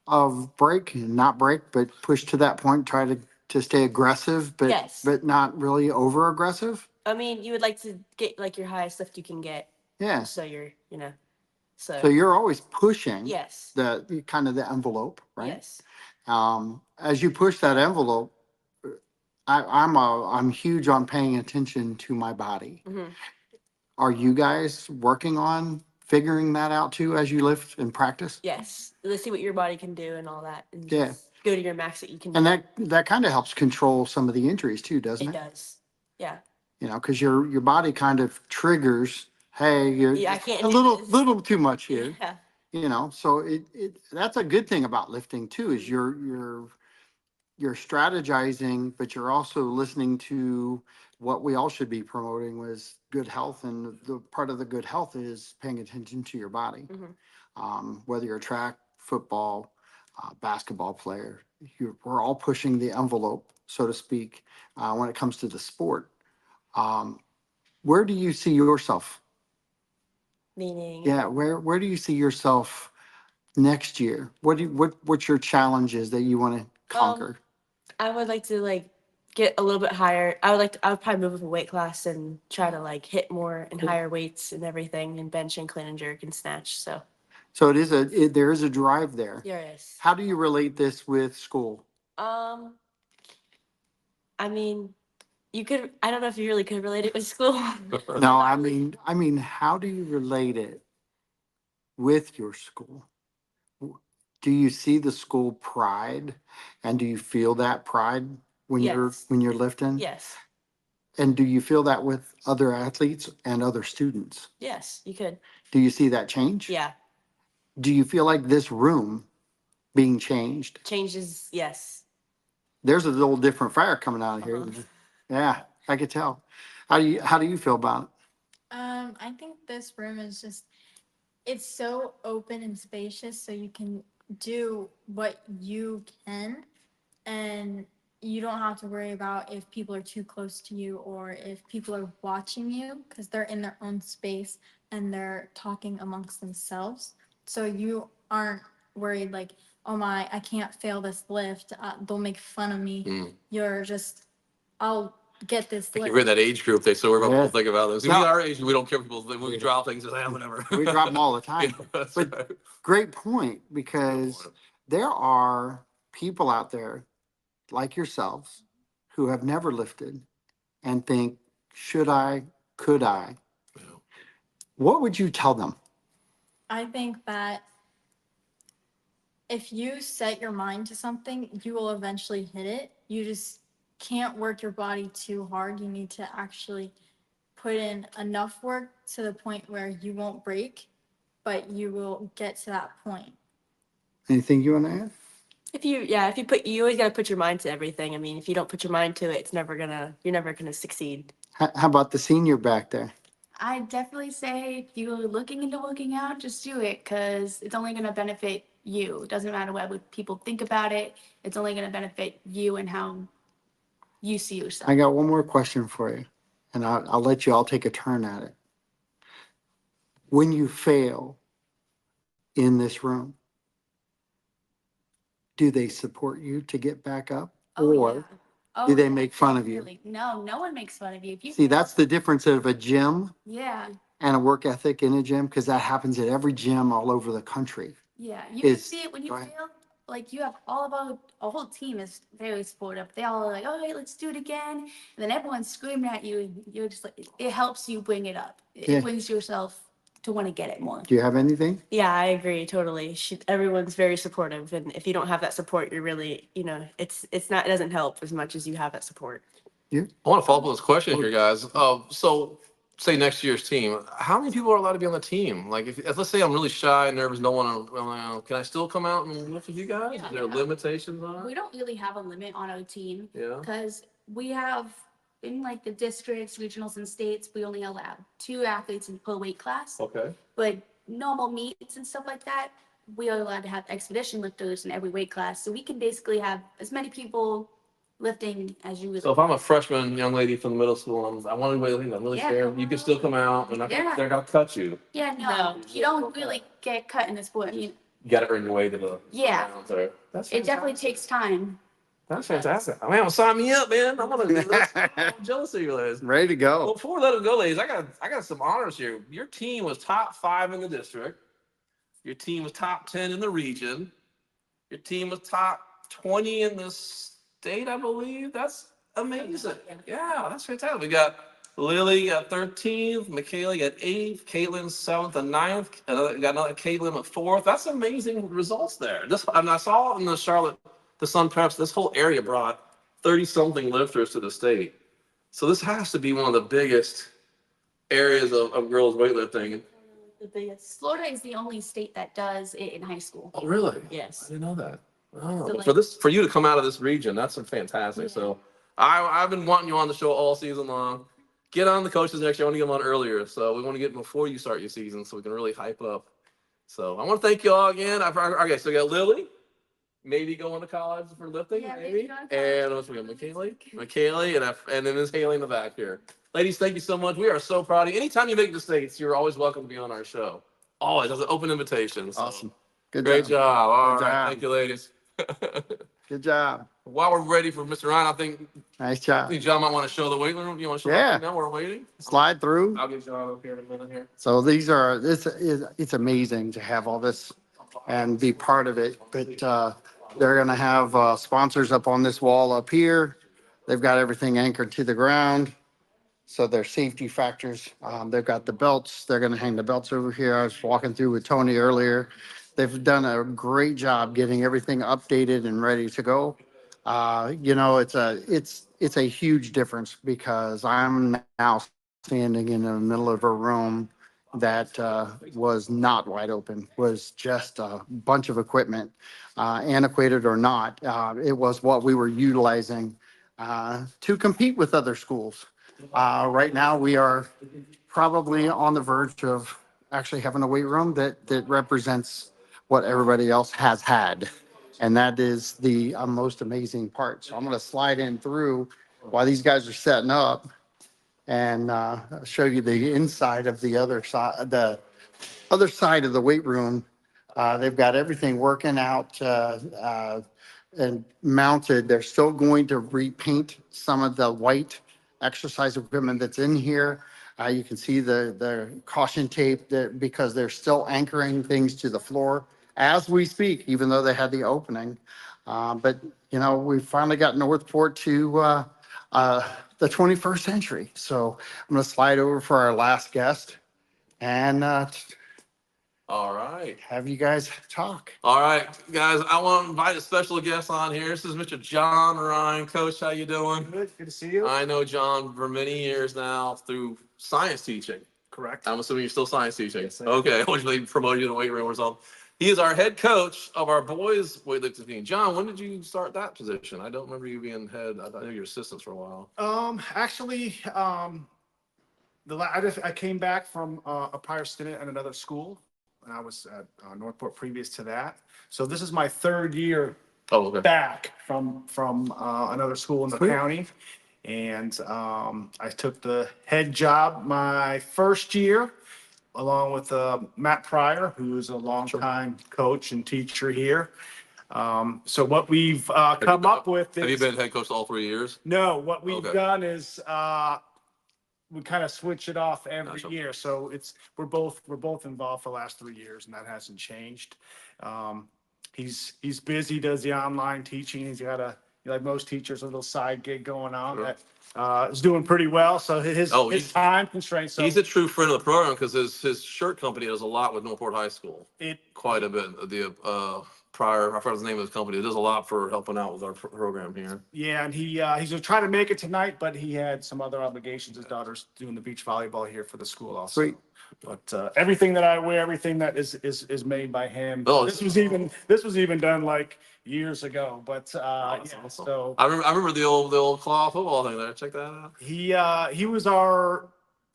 of break and not break, but push to that point, try to stay aggressive, but Yes. but not really over aggressive? I mean, you would like to get like your highest lift you can get, Yeah. so you're, you know, So so you're always pushing yes, the kind of the envelope, right? yes, As you push that envelope, I'm huge on paying attention to my body. Mhm. Are you guys working on figuring that out too as you lift and practice? yes. Let's see what your body can do and all that, and Yeah. just go to your max that you can. And do. that kind of helps control some of the injuries too, doesn't It it? does. Yeah. You know, because your body kind of triggers, hey, you're Yeah, I can't a do little this. too much here. Yeah. You know, so that's a good thing about lifting too, is you're strategizing, but you're also listening to what we all should be promoting was good health, and the part of the good health is paying attention to your body. Whether you're a track, football, basketball player, we're all pushing the envelope, so to speak, when it comes to the sport. Where do you see yourself? Meaning. Yeah, where do you see yourself next year? What's your challenges that you want to conquer? I would like to like get a little bit higher. I would probably move up a weight class and try to like hit more and higher weights and everything and bench and clean and jerk and snatch. So So there is a drive there. yes. How do you relate this with school? I mean, You could, I don't know if you really could relate it with school. No, I mean, how do you relate it with your school? Do you see the school pride, and do you feel that pride when Yes. you're lifting? Yes. And do you feel that with other athletes and other students? Yes, you could. Do you see that change? Yeah. Do you feel like this room being changed? Changes. Yes. There's a little different fire coming out of here. Uh-huh. Yeah, I could tell. How do you feel about it? I think this room is just, it's so open and spacious, so you can do what you can, and you don't have to worry about if people are too close to you or if people are watching you, because they're in their own space and they're talking amongst themselves. So you aren't worried like, oh my, I can't fail this lift. They'll make fun of me. Mm. You're just, I'll get this Like lift. we're in that age group. They so worry about what people think about us. No. We our age, we don't care what people think. We drop things, just whatever. We drop them all the time. Yeah, that's But right. great point, because there are people out there like yourselves who have never lifted and think, should I, could I? Yeah. What would you tell them? I think that if you set your mind to something, you will eventually hit it. You just can't work your body too hard. You need to actually put in enough work to the point where you won't break, but you will get to that point. Anything you want to add? If you put, you always got to put your mind to everything. I mean, if you don't put your mind to it, you're never gonna succeed. How about the senior back there? I definitely say if you're looking into working out, just do it because it's only going to benefit you. It doesn't matter what people think about it. It's only going to benefit you and how you see yourself. I got one more question for you, and I'll let you all take a turn at it. When you fail in this room, do they support you to get back up? Or do they make fun of you? Definitely. No, no one makes fun of you. If you See, that's the difference of a gym yeah, and a work ethic in a gym, because that happens at every gym all over the country. yeah. You can Is- see it when you go ahead. fail. Like you have all about a whole team is very supportive. They all are like, all right, let's do it again. And then everyone's screaming at you. And you're just like, it helps you bring it up. It Yeah. brings yourself to want to get it more. Do you have anything? Yeah, I agree totally. Everyone's very supportive, and if you don't have that support, you're really, it's not, it doesn't help as much as you have that support. I want to follow up on this question here, guys. So say next year's team, how many people are allowed to be on the team? Like, if let's say I'm really shy, nervous, don't want to, can I still come out and lift with you guys? Is there limitations on We it? don't really have a limit on our team Yeah. because we have in like the districts, regionals, and states, we only allow 2 athletes in per weight class. Okay. But normal meets and stuff like that, we are allowed to have expedition lifters in every weight class. So we can basically have as many people lifting as you would. So if I'm a freshman young lady from the middle school, I want to weigh, I'm really Yeah. scared. You can still come out, and Yeah. they're gonna cut you. Yeah, no, you don't really get cut in this sport. You got to earn your way to the. Yeah. rounds there. That's It definitely fantastic. takes time. That's fantastic. I mean, sign me up, man. I'm gonna do this. I'm jealous of you, ladies. Ready to Well, go. before we let it go, ladies, I got some honors here. Your team was top 5 in the district. Your team was top 10 in the region. Your team was top 20 in the state, I believe. That's amazing. Yeah, that's fantastic. We got Lily at 13th, Michaela at 8th, Caitlin 7th and 9th. We got another Caitlin at 4th. That's amazing results there. And I saw in the Charlotte, the Sun Preps, this whole area brought 30-something lifters to the state. So this has to be one of the biggest areas of girls weightlifting. The biggest. Florida is the only state that does it in high school. Oh, really? I Yes. didn't know that. Oh, So, for you to come out of this region, that's fantastic. Yeah. So I've been wanting you on the show all season long. Get on the coaches next year. I want to get them on earlier. So we want to get them before you start your season so we can really hype up. So I want to thank you all again. Okay, so we got Lily, maybe going to college for lifting, Yeah, maybe. maybe going to And college. what's we got? McKaylee, and then Miss Haley in the back here. Ladies, thank you so much. We are so proud of you. Anytime you make the States, you're always welcome to be on our show. Always. That's an open invitation. So. Awesome. Good Great job. All Good right. job. Thank you, ladies. Good job. While we're ready for Mr. Ryan, Nice I job. think John might want to show the weight room. You want to show Yeah. that now? We're waiting. Slide through. I'll get John up here in a minute here. So it's amazing to have all this and be part of it. But they're going to have sponsors up on this wall up here. They've got everything anchored to the ground. So their safety factors, they've got the belts. They're going to hang the belts over here. I was walking through with Tony earlier. They've done a great job getting everything updated and ready to go. It's a huge difference because I'm now standing in the middle of a room that was not wide open, was just a bunch of equipment, antiquated or not. It was what we were utilizing to compete with other schools. Right now, we are probably on the verge of actually having a weight room that represents what everybody else has had. And that is the most amazing part. So I'm going to slide in through while these guys are setting up and show you the inside of the other side of the weight room. They've got everything working out and mounted. They're still going to repaint some of the white exercise equipment that's in here. You can see the caution tape that because they're still anchoring things to the floor as we speak, even though they had the opening. But, we finally got Northport to the 21st century. So I'm going to slide over for our last guest and All right. have you guys talk. All right, guys, I want to invite a special guest on here. This is Mr. John Ryan. Coach, how you doing? Good to see you. I know John for many years now through science teaching. Correct. I'm assuming you're still science teaching. Yes, I am. Okay, I want you to promote you in the weight room or something. He is our head coach of our boys weightlifting team. John, when did you start that position? I don't remember you being head. I know you were assistants for a while. Actually, I came back from a prior stint at another school, and I was at Northport previous to that. So this is my third year Oh, okay. back from another school in the Sweet. county, and I took the head job my first year, along with Matt Pryor, who's a longtime coach and teacher here. So what we've come up with Have you is been head coach all 3 years? no. What we've Okay. done is we kind of switch it off every Gotcha. year. So we're both involved for the last 3 years, and that hasn't changed. He's busy, does the online teaching. He's got like most teachers, a little side gig going on Sure. that is doing pretty well. So his he's- time constraints. So He's a true friend of the program because his shirt company does a lot with Northport High School. it Quite a bit. The Pryor, I forgot the name of his company. It does a lot for helping out with our program here. Yeah, and he's gonna try to make it tonight, but he had some other obligations. His daughter's doing the beach volleyball here for the school also. Sweet. But everything that I wear, everything that is made by him. Oh, This was even done like years ago. But That's yeah, awesome. so I remember the old claw football thing there. Check that out. he was our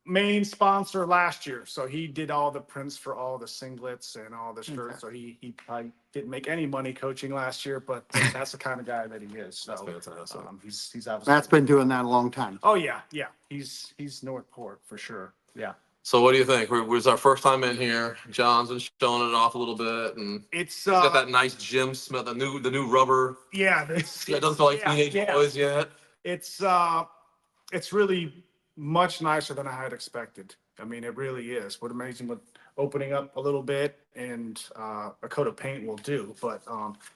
main sponsor last year, so he did all the prints for all the singlets and all the shirts. So he probably didn't make any money coaching last year, but that's the kind of guy that he is. So That's fantastic. he's obviously. Matt's been doing that a long time. Oh yeah. He's Northport for sure. Yeah. So what do you think? It was our first time in here. John's been showing it off a little bit, and It's it's got that nice gym smell. The new rubber. yeah. It doesn't feel like teenage boys yet. It's really much nicer than I had expected. I mean, it really is. What amazing what opening up a little bit and a coat of paint will do. But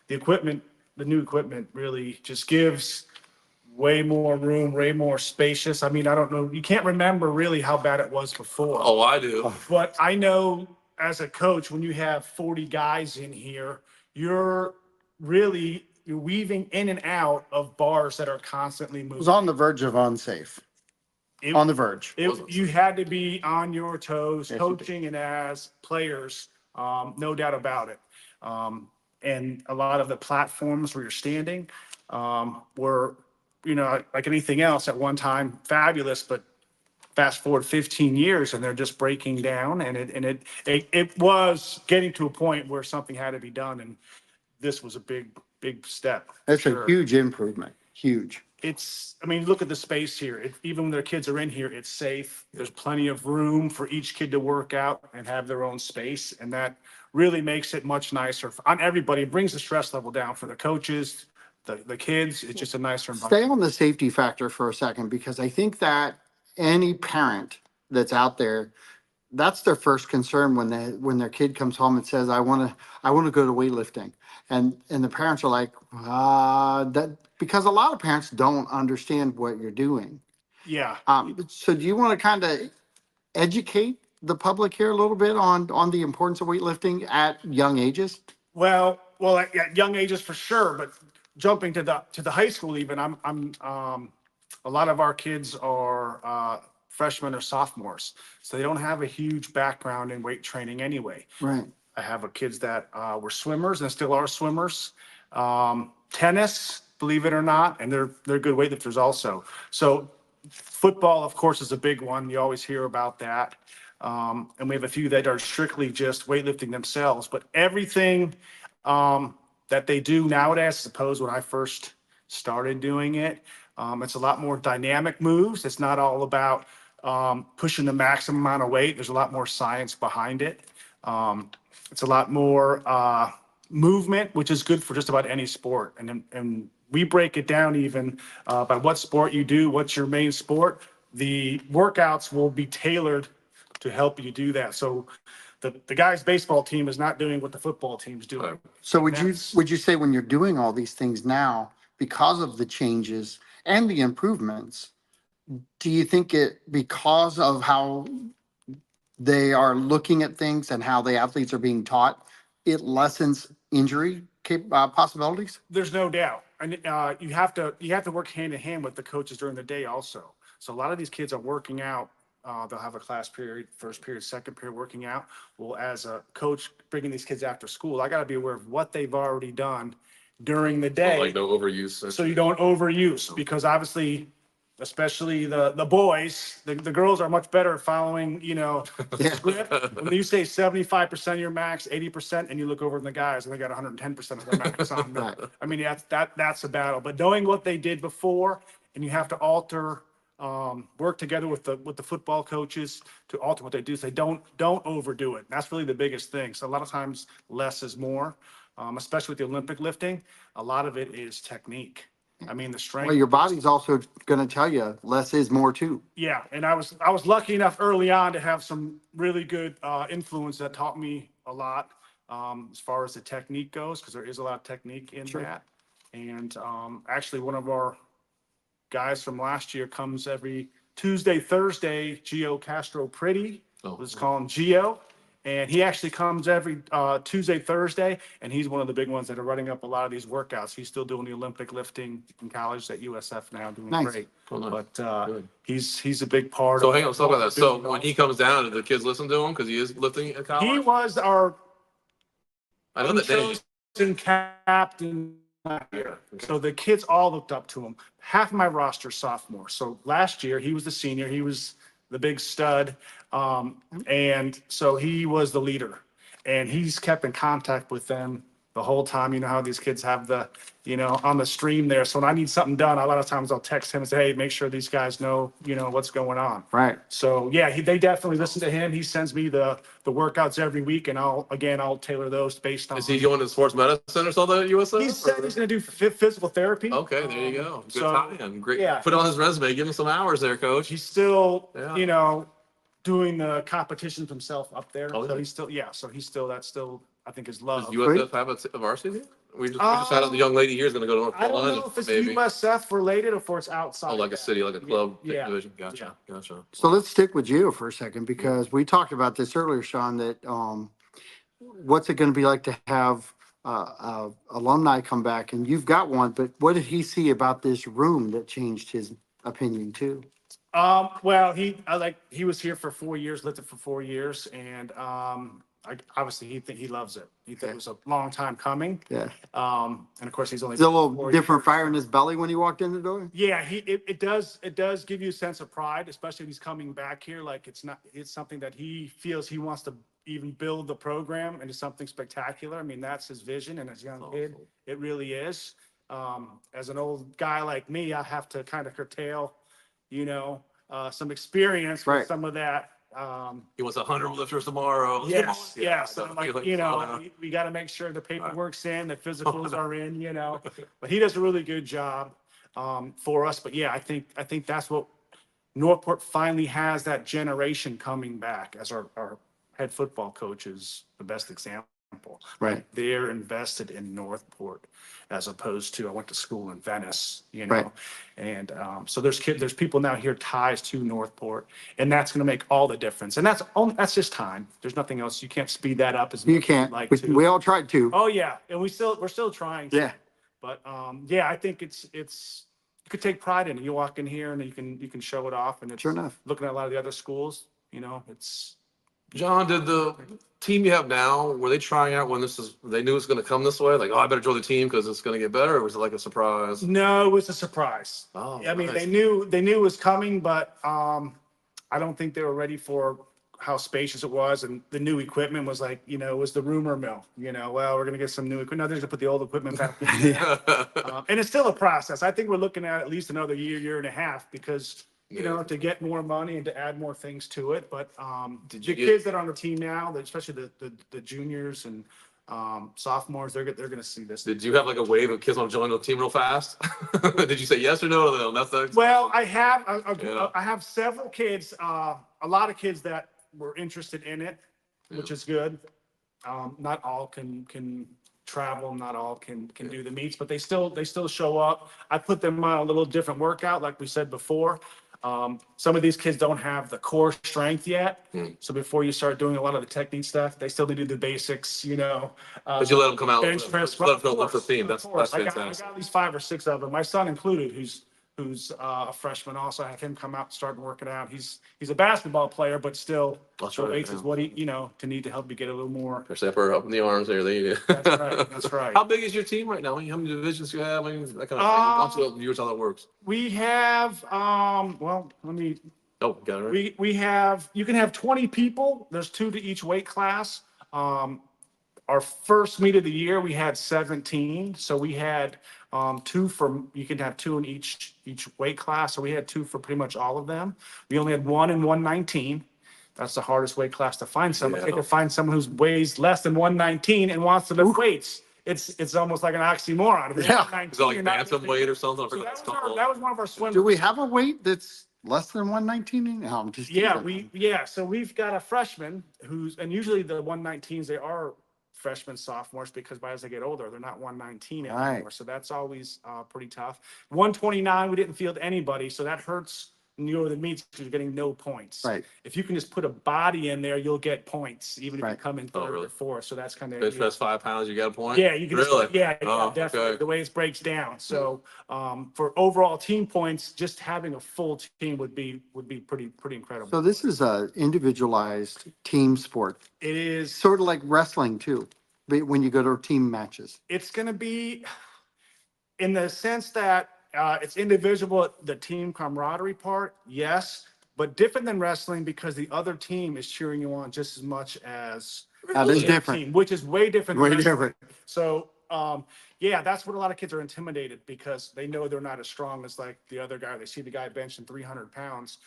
the new equipment really just gives way more room, way more spacious. I mean, I don't know. You can't remember really how bad it was before. Oh, I do. But I know as a coach, when you have 40 guys in here, you're weaving in and out of bars that are constantly It was moving. on the verge of unsafe. It- On the verge. You had to be on your toes, Yes, you coaching and as players, no doubt about it. And a lot of the platforms where you're standing were, like anything else at one time, fabulous, but fast forward 15 years and they're just breaking down, and it was getting to a point where something had to be done, and this was a big step. for It's a sure. huge improvement. Huge. Look at the space here. Even when their kids are in here, it's safe. There's plenty of room for each kid to work out and have their own space. And that really makes it much nicer on everybody. It brings the stress level down for the coaches, the kids. It's just a nicer environment. Stay on the safety factor for a second, because I think that any parent that's out there, that's their first concern when their kid comes home and says, I want to go to weightlifting. And the parents are like, because a lot of parents don't understand what you're doing. Yeah. So do you want to kind of educate the public here a little bit on the importance of weightlifting at young ages? Well, at young ages for sure, but jumping to the high school even, a lot of our kids are freshmen or sophomores, so they don't have a huge background in weight training anyway. Right. I have kids that were swimmers and still are swimmers. Tennis, believe it or not, and they're good weightlifters also. So football, of course, is a big one. You always hear about that. And we have a few that are strictly just weightlifting themselves. But everything that they do nowadays, I suppose when I first started doing it, it's a lot more dynamic moves. It's not all about pushing the maximum amount of weight. There's a lot more science behind it. It's a lot more movement, which is good for just about any sport. And we break it down even by what sport you do, what's your main sport. The workouts will be tailored to help you do that. So the guys' baseball team is not doing what the football team's doing. So would you say when you're doing all these things now, because of the changes and the improvements, do you think it, because of how they are looking at things and how the athletes are being taught, it lessens injury possibilities? There's no doubt. And you have to work hand in hand with the coaches during the day also. So a lot of these kids are working out. They'll have a class period, first period, second period working out. Well, as a coach bringing these kids after school, I got to be aware of what they've already done during the day. Like no overuse. So you don't overuse, because obviously, especially the boys, the girls are much better at following, the script. When you say 75% of your max, 80%, and you look over at the guys and they got 110% of their max on. Right. I mean, that's a battle. But knowing what they did before, and you have to alter, work together with the football coaches to alter what they do. So they don't overdo it. That's really the biggest thing. So a lot of times less is more, especially with the Olympic lifting. A lot of it is technique. I mean, the strength. Well, your body's also going to tell you less is more too. Yeah, and I was lucky enough early on to have some really good influence that taught me a lot as far as the technique goes, because there is a lot of technique in that. And actually, one of our guys from last year comes every Tuesday, Thursday. Gio Castro Pretty, let's call him Gio. And he actually comes every Tuesday, Thursday, and he's one of the big ones that are running up a lot of these workouts. He's still doing the Olympic lifting in college at USF now, doing Nice. great. Oh, nice. But Good. he's a big part. So of hang on, let's talk about that. what So we're doing when he also. comes down, do the kids listen to him because he is lifting at college? He was our I know that name. chosen captain last year. So the kids all looked up to him. Half of my roster sophomore. So last year he was the senior. He was the big stud. And so he was the leader. And he's kept in contact with them the whole time. You know how these kids have on the stream there. So when I need something done, a lot of times I'll text him and say, hey, make sure these guys know, what's going on. Right. So yeah, they definitely listen to him. He sends me the workouts every week, and I'll tailor those based on. Is he going to sports medicine or something at USF? He said he's going to do physical therapy. Okay, there you go. Good So, tie-in. Great. yeah. Put it on his resume. Give him some hours there, coach. He's still, Yeah. doing the competitions himself up there. Oh, So yeah. that's still, I think, his Does love. USF have a varsity? We just had out the young lady here is going to go to North I don't Carolina. know if it's maybe. USF related or if it's outside. Oh, like a city, like a club Yeah. division. Gotcha. Gotcha. So let's stick with Gio for a second, because we talked about this earlier, Sean, that what's it going to be like to have alumni come back? And you've got one, but what did he see about this room that changed his opinion too? Well, he was here for 4 years, lived it for 4 years, and obviously he loves it. He thought it was a long time coming. Yeah. And of course he's only. Is there a little 4 different years. fire in his belly when he walked in the door? Yeah, it does give you a sense of pride, especially if he's coming back here. Like it's something that he feels he wants to even build the program into something spectacular. I mean, that's his vision, and as a young kid, it really is. As an old guy like me, I have to kind of curtail, some experience with Right. some of that. He wants 100 lifters tomorrow. Yes, Yeah, yes. I I'm feel like, we got to make sure the paperwork's in, the physicals are in, But he does a really good job for us. But yeah, I think that's what Northport finally has, that generation coming back, as our head football coach is the best example Right. They're invested in Northport as opposed to, I went to school in Venice, Right. And so there's people now here ties to Northport, and that's going to make all the difference. And that's just time. There's nothing else. You can't speed that up as much You as you'd can't. like We, to. we all tried to. Oh yeah, and we're still trying to. Yeah. But yeah, I think it's you could take pride in it. You walk in here and you can show it off, and it's Sure enough. looking at a lot of the other schools, it's John, did the team you have now, were they trying out when they knew it was going to come this way? Like, oh, I better join the team because it's going to get better, or was it like a surprise? no, it was a surprise. Oh, I mean, nice. they knew it was coming, but I don't think they were ready for how spacious it was, and the new equipment was like, it was the rumor mill. Well, we're gonna get some new equipment. No, they're gonna put the old equipment back in. And it's still a process. I think we're looking at least another year and a half because to get more money and to add more things to it. But the kids that are on the team now, especially the juniors and sophomores, they're gonna see this. Did you have like a wave of kids want to join the team real fast? Did you say yes or no to them? That's the Well, I have Yeah. I have several kids, a lot of kids that were interested in it, which is good. Not all can travel, not all can do the meets, but they still show up. I put them on a little different workout, like we said before. Some of these kids don't have the core strength yet. So before you start doing a lot of the technique stuff, they still need to do the basics, But you let them come out, bench press. let them Of lift the course, team. of That's course. I got fantastic. at least 5 or 6 of them, my son included, who's a freshman. Also, I have him come out and start working out. He's a basketball player, but still, That's the right, weights yeah. is what he, to need to help you get a little more. Especially up up in the arms there. That's right. That's right. How big is your team right now? How many divisions do you have? I mean, that kind of thing. Also, yours how that works. We have, well, let me, Oh, got it right. we have, you can have 20 people. There's 2 to each weight class. Our first meet of the year, we had 17. So we had 2 you can have 2 in each weight class. So we had 2 for pretty much all of them. We only had 1 in 119. That's the hardest weight class to find someone. Yeah. They can find someone who weighs less than 119 and wants to lift weights. It's almost like an oxymoron. If you're Yeah. 119, Is that like you're not bantam lifting- weight or something? I So forgot that it's was, called. that was one of our swimmers. Do we have a weight that's less than 119? No, I'm just Yeah, teasing. so we've got a freshman and usually the 119s, they are freshmen, sophomores, because as they get older, they're not 119 anymore. Right. So that's always pretty tough. 129, we didn't field anybody, so that hurts when you go to the meets because you're getting no points. Right. If you can just put a body in there, you'll get points, even if you Right. come in Oh, third really? or fourth. So that's kind of Bench press 5 pounds, you got a point? yeah, you can Really? Oh, definitely. okay. The way it breaks down. So for overall team points, just having a full team would be pretty incredible. So this is a individualized team sport, It is. sort of like wrestling too, but when you go to team matches. It's going to be in the sense that it's individual, the team camaraderie part, yes, but different than wrestling because the other team is cheering you on just as much as That is the different. team, which is way different. than Way wrestling. different. So, yeah, that's what a lot of kids are intimidated because they know they're not as strong as like the other guy. They see the guy benching 300 pounds.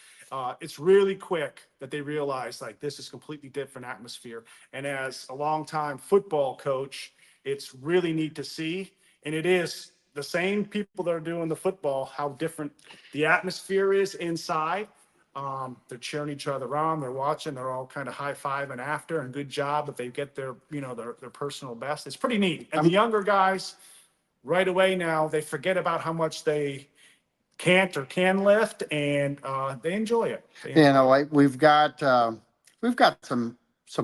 It's really quick that they realize like this is completely different atmosphere. And as a longtime football coach, it's really neat to see. And it is the same people that are doing the football, how different the atmosphere is inside. They're cheering each other on. They're watching. They're all kind of high-fiving after. And good job that they get their personal best. It's pretty neat. And the younger guys, right away now, they forget about how much they can't or can lift, and they enjoy it. Like we've got some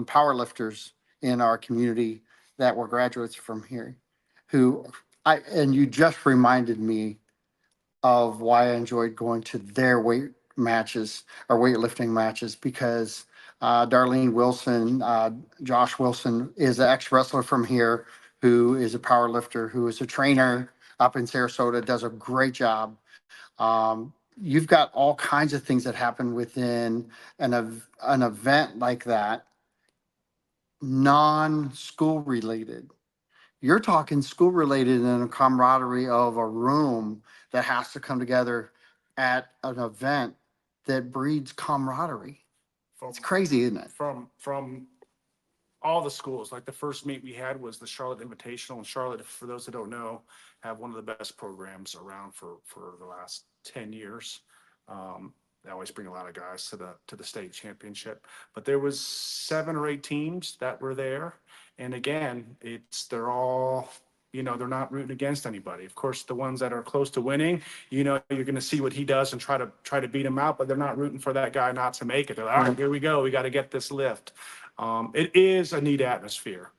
power lifters in our community that were graduates from here and you just reminded me of why I enjoyed going to their weight matches or weightlifting matches because Darlene Wilson, Josh Wilson is an ex-wrestler from here who is a power lifter, who is a trainer up in Sarasota, does a great job. You've got all kinds of things that happen within an event like that, non-school related. You're talking school related and a camaraderie of a room that has to come together at an event that breeds camaraderie. It's crazy, isn't it? From all the schools. Like the first meet we had was the Charlotte Invitational, and Charlotte, for those that don't know, have one of the best programs around for the last 10 years. They always bring a lot of guys to the state championship, but there was 7 or 8 teams that were there, And again, they're all, they're not rooting against anybody. Of course, the ones that are close to winning, you're going to see what he does and try to beat him out, but they're not rooting for that guy not to make it. They're like, all right, here we go. We got to get this lift. It is a neat atmosphere.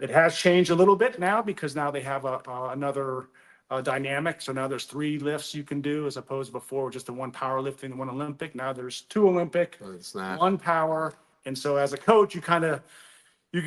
It has changed a little bit now because now they have another dynamic. So now there's 3 lifts you can do as opposed to before just the 1 powerlifting and 1 Olympic. Now there's 2 Olympic, Snatch. 1 power. And so as a coach, you can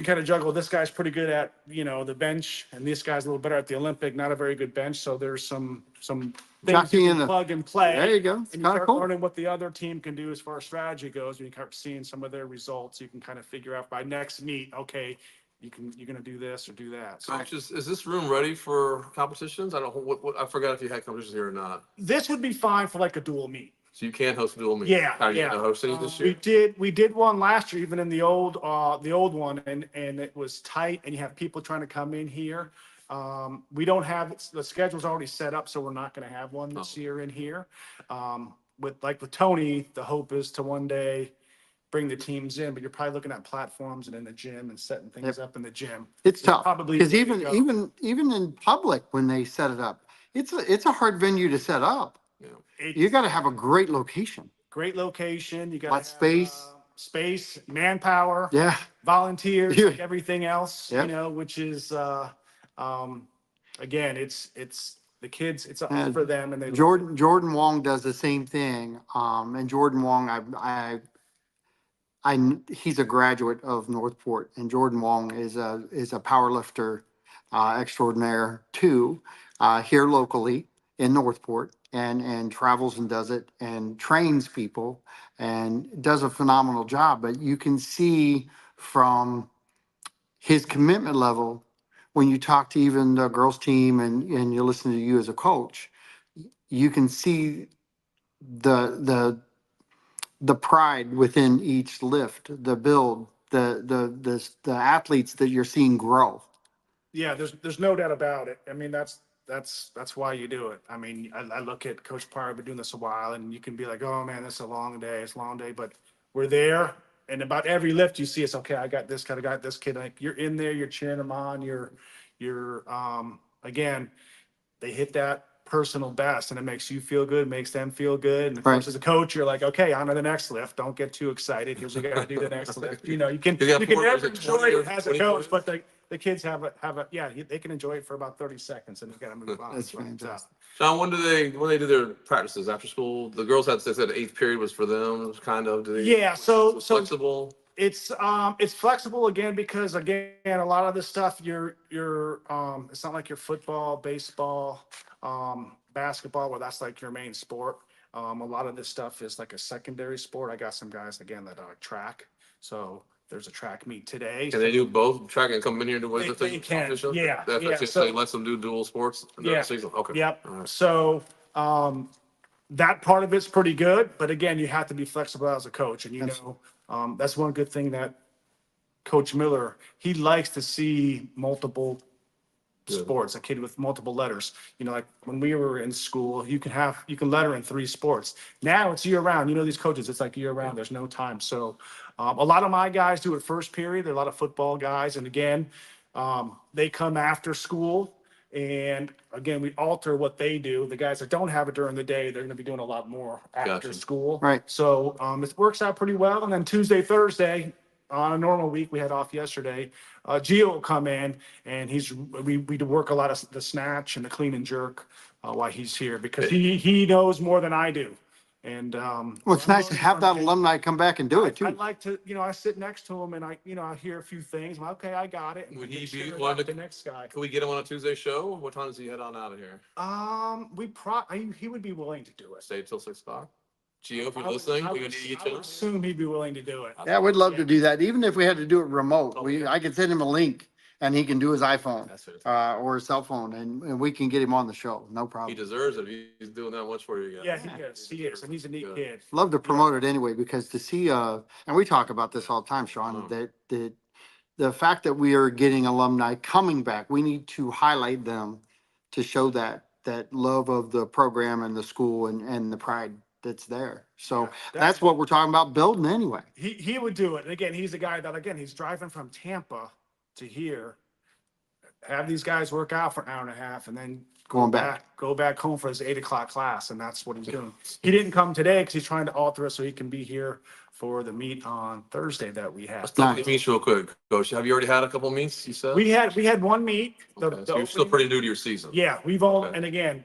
kind of juggle. This guy's pretty good at, the bench, and this guy's a little better at the Olympic, not a very good bench. So there's some things Jockey you in can the- plug and play. There you go. And It's you kind of start cool. learning what the other team can do as far as strategy goes. When you start seeing some of their results, you can kind of figure out by next meet, okay, you're going to do this or do that. So Coach, is this room ready for competitions? I don't, I forgot if you had competitions here or not. this would be fine for like a dual meet. So you can host a dual meet. Yeah, Are you yeah. hosting this year? We did one last year, even in the old one, and it was tight, and you have people trying to come in here. We don't have, the schedule's already set up, so we're not going to have one this year in here. With Tony, the hope is to one day bring the teams in, but you're probably looking at platforms and in the gym and setting things up in the gym. It's tough, probably because the way to even in public, when they set it up, it's a hard venue to set up. It's You got to have a great location. great location. You got Lot space. space, manpower. Yeah. Volunteers, Yeah. like everything else, Yep. which is, again, it's the kids, it's up And for them, and they. Jordan Wong does the same thing. And Jordan Wong, he's a graduate of Northport, and Jordan Wong is a power lifter extraordinaire too, here locally in Northport, and travels and does it and trains people and does a phenomenal job. But you can see from his commitment level when you talk to even the girls team and you listen to you as a coach, you can see the pride within each lift, the build, the athletes that you're seeing grow. Yeah, there's no doubt about it. I mean, that's why you do it. I mean, I look at Coach Pryor, been doing this a while, and you can be like, oh man, this is a long day, it's a long day, but we're there. And about every lift you see, it's okay. I got this kid. I got this kid. Like you're in there, you're cheering them on. You're again, they hit that personal best, and it makes you feel good, makes them feel good. And of course, as a coach, you're like, okay, on to the next lift. Don't get too excited. Here's what we got to do the next lift. You can You got never 40, enjoy 20, it as a 20, coach, but the kids have a yeah, they can enjoy it for about 30 seconds, and you got to move on. That's But, fantastic. John, when do they do their practices after school? The girls they said 8th period was for them, kind of. Do they, Yeah, so flexible. it's flexible again because again a lot of this stuff you're it's not like your football, baseball, basketball where that's like your main sport. A lot of this stuff is like a secondary sport. I got some guys again that are track, so there's a track meet today. Can they do both track and come in here to win the They thing? can, yeah, That's yeah, just so- they let them do dual sports in the Yeah. season. Okay. Yep. All right. So that part of it's pretty good, but again, you have to be flexible as a coach, and that's one good thing that Coach Miller, he likes to see multiple Good. sports, a kid with multiple letters. Like when we were in school, you can letter in 3 sports. Now it's year round. These coaches, it's like year round. There's no time. So a lot of my guys do it first period. There are a lot of football guys, and again, they come after school. And again, we alter what they do. The guys that don't have it during the day, they're going to be doing a lot more after Gotcha. school. Right. So it works out pretty well. And then Tuesday, Thursday, on a normal week, we had off yesterday. Gio will come in, and we work a lot of the snatch and the clean and jerk while he's here because he knows more than I do. And Well, it's nice to have that alumni come back and do it too. I'd like to, I sit next to him and I hear a few things. I'm like, okay, I got it. And Would we he share be it one with to- the next guy? Can we get him on a Tuesday show? What time does he head on out of here? He would be willing to do it. Stay till 6 o'clock. Gio, if you're I would- listening, I we're would- gonna need you I would to. assume he'd be willing to do it. Yeah, we'd love to do that, even if we had to do it remote. I could send him a link and he can do his iPhone That's it. or his cell phone, and we can get him on the show. No He problem. deserves it. He's doing that much for you guys. Yeah, he is, and he's a neat Good. kid. Love to promote it anyway, because to see, and we talk about this all the time, Sean, Mhm. that the fact that we are getting alumni coming back, we need to highlight them to show that love of the program and the school and the pride that's there. So Yeah, that's what we're talking about building anyway. He would do it. And again, he's a guy that, again, he's driving from Tampa to here, have these guys work out for an hour and a half, and then Going back. go back home for his 8 o'clock class, and that's what he's doing. He didn't come today because he's trying to alter it so he can be here for the meet on Thursday that we have. Let's talk about the meets real quick, Coach. Have you already had a couple meets, you said? We had one meet. Okay, so you're still pretty new to your season. Yeah, we've all, Okay. and again,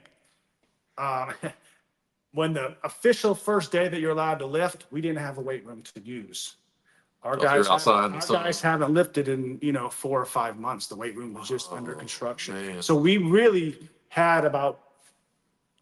when the official first day that you're allowed to lift, we didn't have a weight room to use. Our Oh, so you're outside in the sun. guys haven't lifted in, 4 or 5 months. The weight room was just under construction. man. So we really had about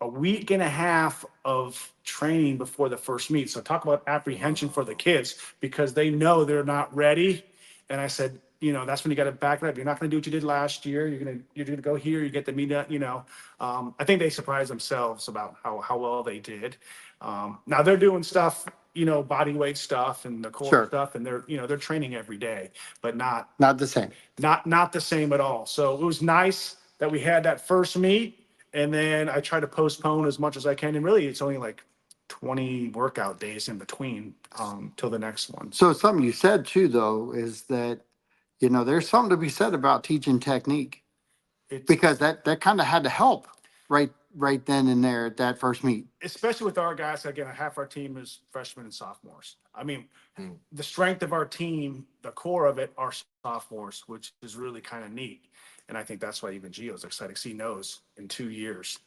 a week and a half of training before the first meet. So talk about apprehension for the kids because they know they're not ready. And I said, that's when you got to back it up. You're not going to do what you did last year. You're going to go here. You get the meet. I think they surprised themselves about how well they did. Now they're doing stuff, body weight stuff and the core Sure. stuff, and they're training every day, but not Not the same. not the same at all. So it was nice that we had that first meet, and then I try to postpone as much as I can. And really, it's only like 20 workout days in between till the next one. So something you said too, though, is that, there's something to be said about teaching technique It's- because that kind of had to help right then and there at that first meet. especially with our guys, again, half our team is freshmen and sophomores. I mean, Hmm. the strength of our team, the core of it are sophomores, which is really kind of neat. And I think that's why even Gio's excited. 'Cause he knows in 2 years.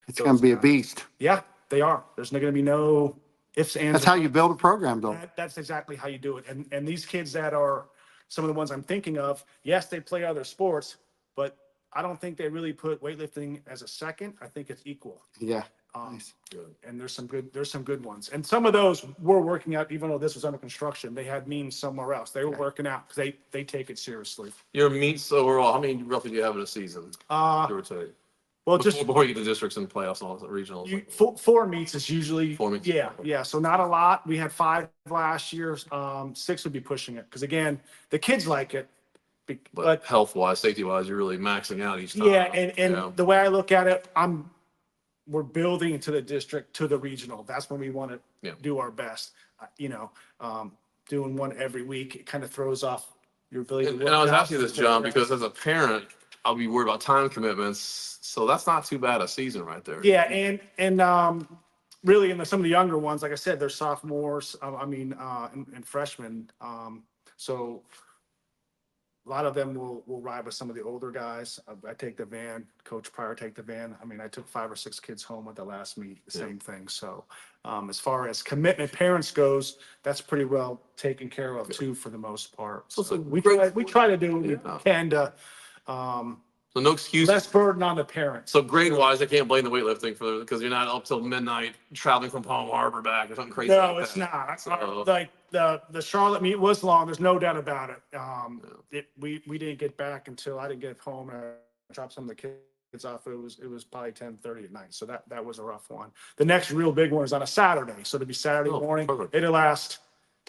It's going to be a beast. Yeah, they are. There's going to be no ifs, ands. That's how you build a program, though. That's exactly how you do it. And these kids that are some of the ones I'm thinking of, yes, they play other sports, but I don't think they really put weightlifting as a second. I think it's equal. Yeah. Nice. And there's some good ones. And some of those were working out, even though this was under construction. They had means somewhere else. They were working out because they take it seriously. Your meets overall, how many roughly do you have in a season? Give or take. Well, just Before you get to districts and playoffs and all the regionals. four meets is usually, 4 meets. yeah. So not a lot. We had 5 last year. 6 would be pushing it. Because again, the kids like it. But But health wise, safety wise, you're really maxing out each time. yeah, Yeah. and the way I look at it, we're building into the district to the regional. That's when we want Yeah. to do our best. Doing one every week, it kind of throws off your ability. And I was asking this, John, because as a parent, I'll be worried about time commitments. So that's not too bad a season right there. Yeah, and really in some of the younger ones, like I said, they're sophomores, and freshmen. So a lot of them will ride with some of the older guys. I take the van, Coach Pryor take the van. I took 5 or 6 kids home at the last meet, the same thing. So as far as commitment parents goes, that's pretty well taken care of too, for the most part. So it's So a we great- try to do what we Yeah. can to, So no excuse. less burden on the parents. So grade wise, I can't blame the weightlifting because you're not up till midnight traveling from Palm Harbor back or something crazy. No, like it's that. not. So- Like the Charlotte meet was long. There's no doubt about it. We didn't get back until I didn't get home and I dropped some of the kids off. It was probably 10:30 at night. So that was a rough one. The next real big one is on a Saturday. So it'll be Saturday Oh, morning. perfect. It'll last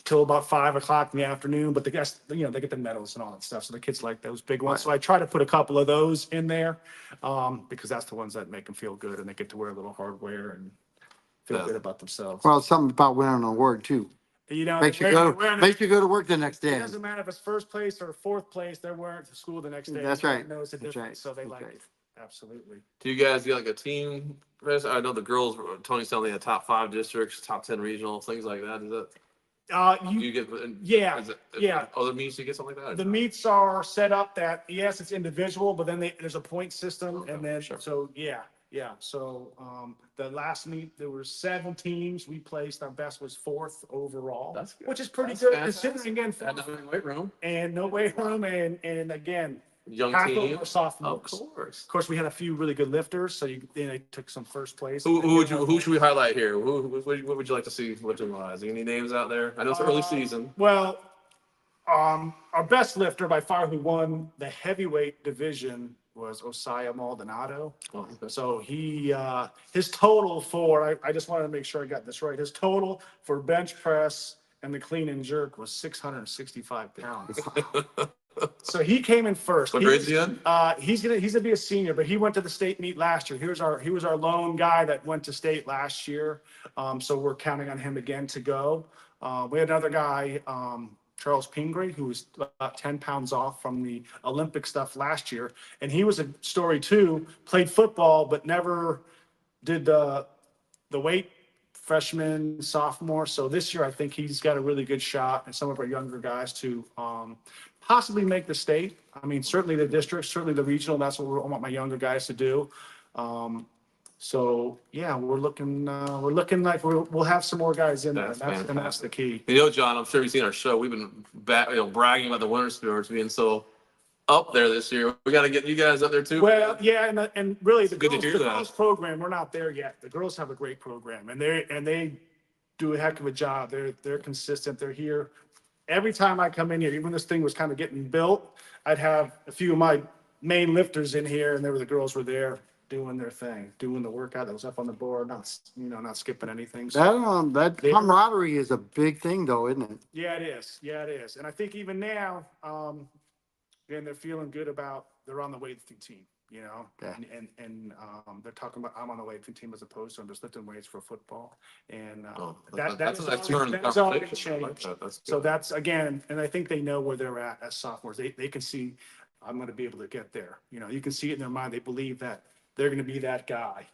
till about 5 o'clock in the afternoon. But the guys, they get the medals and all that stuff. So the kids like those big ones. So I try to put a couple of those in there because that's the ones that make them feel good and they get to wear a little hardware and feel Yeah. good about themselves. Well, it's something about winning an award, too. Makes you go to work the next It day. doesn't matter if it's first place or fourth place, they're wearing it to school the next day. That's Everybody right. Knows the That's difference, right. so they That's like right. it. Absolutely. Do you guys get like a team? Chris? I know the girls, Tony's telling me the top 5 districts, top 10 regional, things like that. Is that, do you get? Yeah, is it- yeah. Other meets you get something like that? or The no? meets are set up that, yes, it's individual, but then there's a point system Okay, and then, sure. so, yeah. So, the last meet, there were 7 teams. We placed, our best was 4th overall. That's good. Which is pretty That's good fantastic. considering again, And not in weight room. and no weight room and again, Young half of team. them were sophomores. Of course. Of course, we had a few really good lifters, so they took some first place. Who should we highlight here? What would you like to see lifting wise? Any names out there? I know it's early season. Well, our best lifter by far who won the heavyweight division was Osaya Maldonado. Oh, okay. So his total for, I just wanted to make sure I got this right. His total for bench press and the clean and jerk was 665 pounds. So he came in first. What grade is he in? He's gonna be a senior, but he went to the state meet last year. He was our lone guy that went to state last year. So we're counting on him again to go. We had another guy, Charles Pingree, who was about 10 pounds off from the Olympic stuff last year. And he was a story too, played football, but never did the weight freshman, sophomore. So this year, I think he's got a really good shot, and some of our younger guys to possibly make the state. I mean, certainly the district, certainly the regional. That's what I want my younger guys to do. So yeah, we're looking like we'll have some more guys in there. That's the key. You know, John, I'm sure you've seen our show. We've been bragging about the winter sports being so up there this year. We got to get you guys up there too. Well, yeah, and really the good to hear that. girls program, we're not there yet. The girls have a great program, and they do a heck of a job. They're consistent. They're here every time I come in here. Even when this thing was kind of getting built, I'd have a few of my main lifters in here, and the girls were there doing their thing, doing the workout that was up on the board, not skipping anything. So, That camaraderie is a big thing though, isn't it? yeah, it is. Yeah, it is. And I think even now, again, they're feeling good about they're on the weightlifting team, Yeah. and they're talking about I'm on the weightlifting team as opposed to I'm just lifting weights for football. And That's is a turn in the that's already conversation. I like changed. that. That's So good. that's again, and I think they know where they're at as sophomores. They can see I'm going to be able to get there. You can see it in their mind. They believe that they're going to be that guy.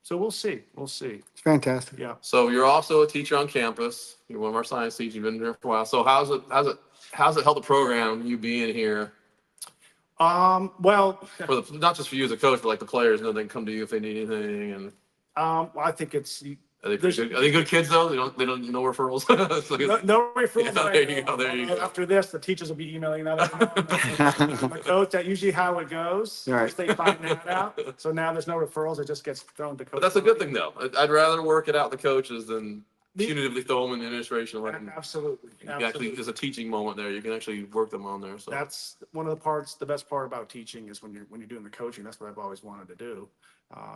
So we'll see. We'll see. It's fantastic. Yeah. So you're also a teacher on campus. You're one of our science teachers. You've been there for a while. So how's it help the program, you being here, Well, for not just for you as a coach, but like the players know they can come to you if they need anything? And I think it's are they good kids though? They don't no referrals. So no referrals. Yeah, there you go, there you go. After this, the teachers will be emailing that out. The coach, that's usually how it goes. Right. Once they find that out. So now there's no referrals. It just gets thrown to coach. But that's a good thing though. I'd rather work it out with the coaches than punitively throw them in the administration. And let them, Absolutely. you can actually, there's a teaching moment there. You can actually work them on there. So That's one of the best part about teaching is when you're doing the coaching. That's what I've always wanted to do.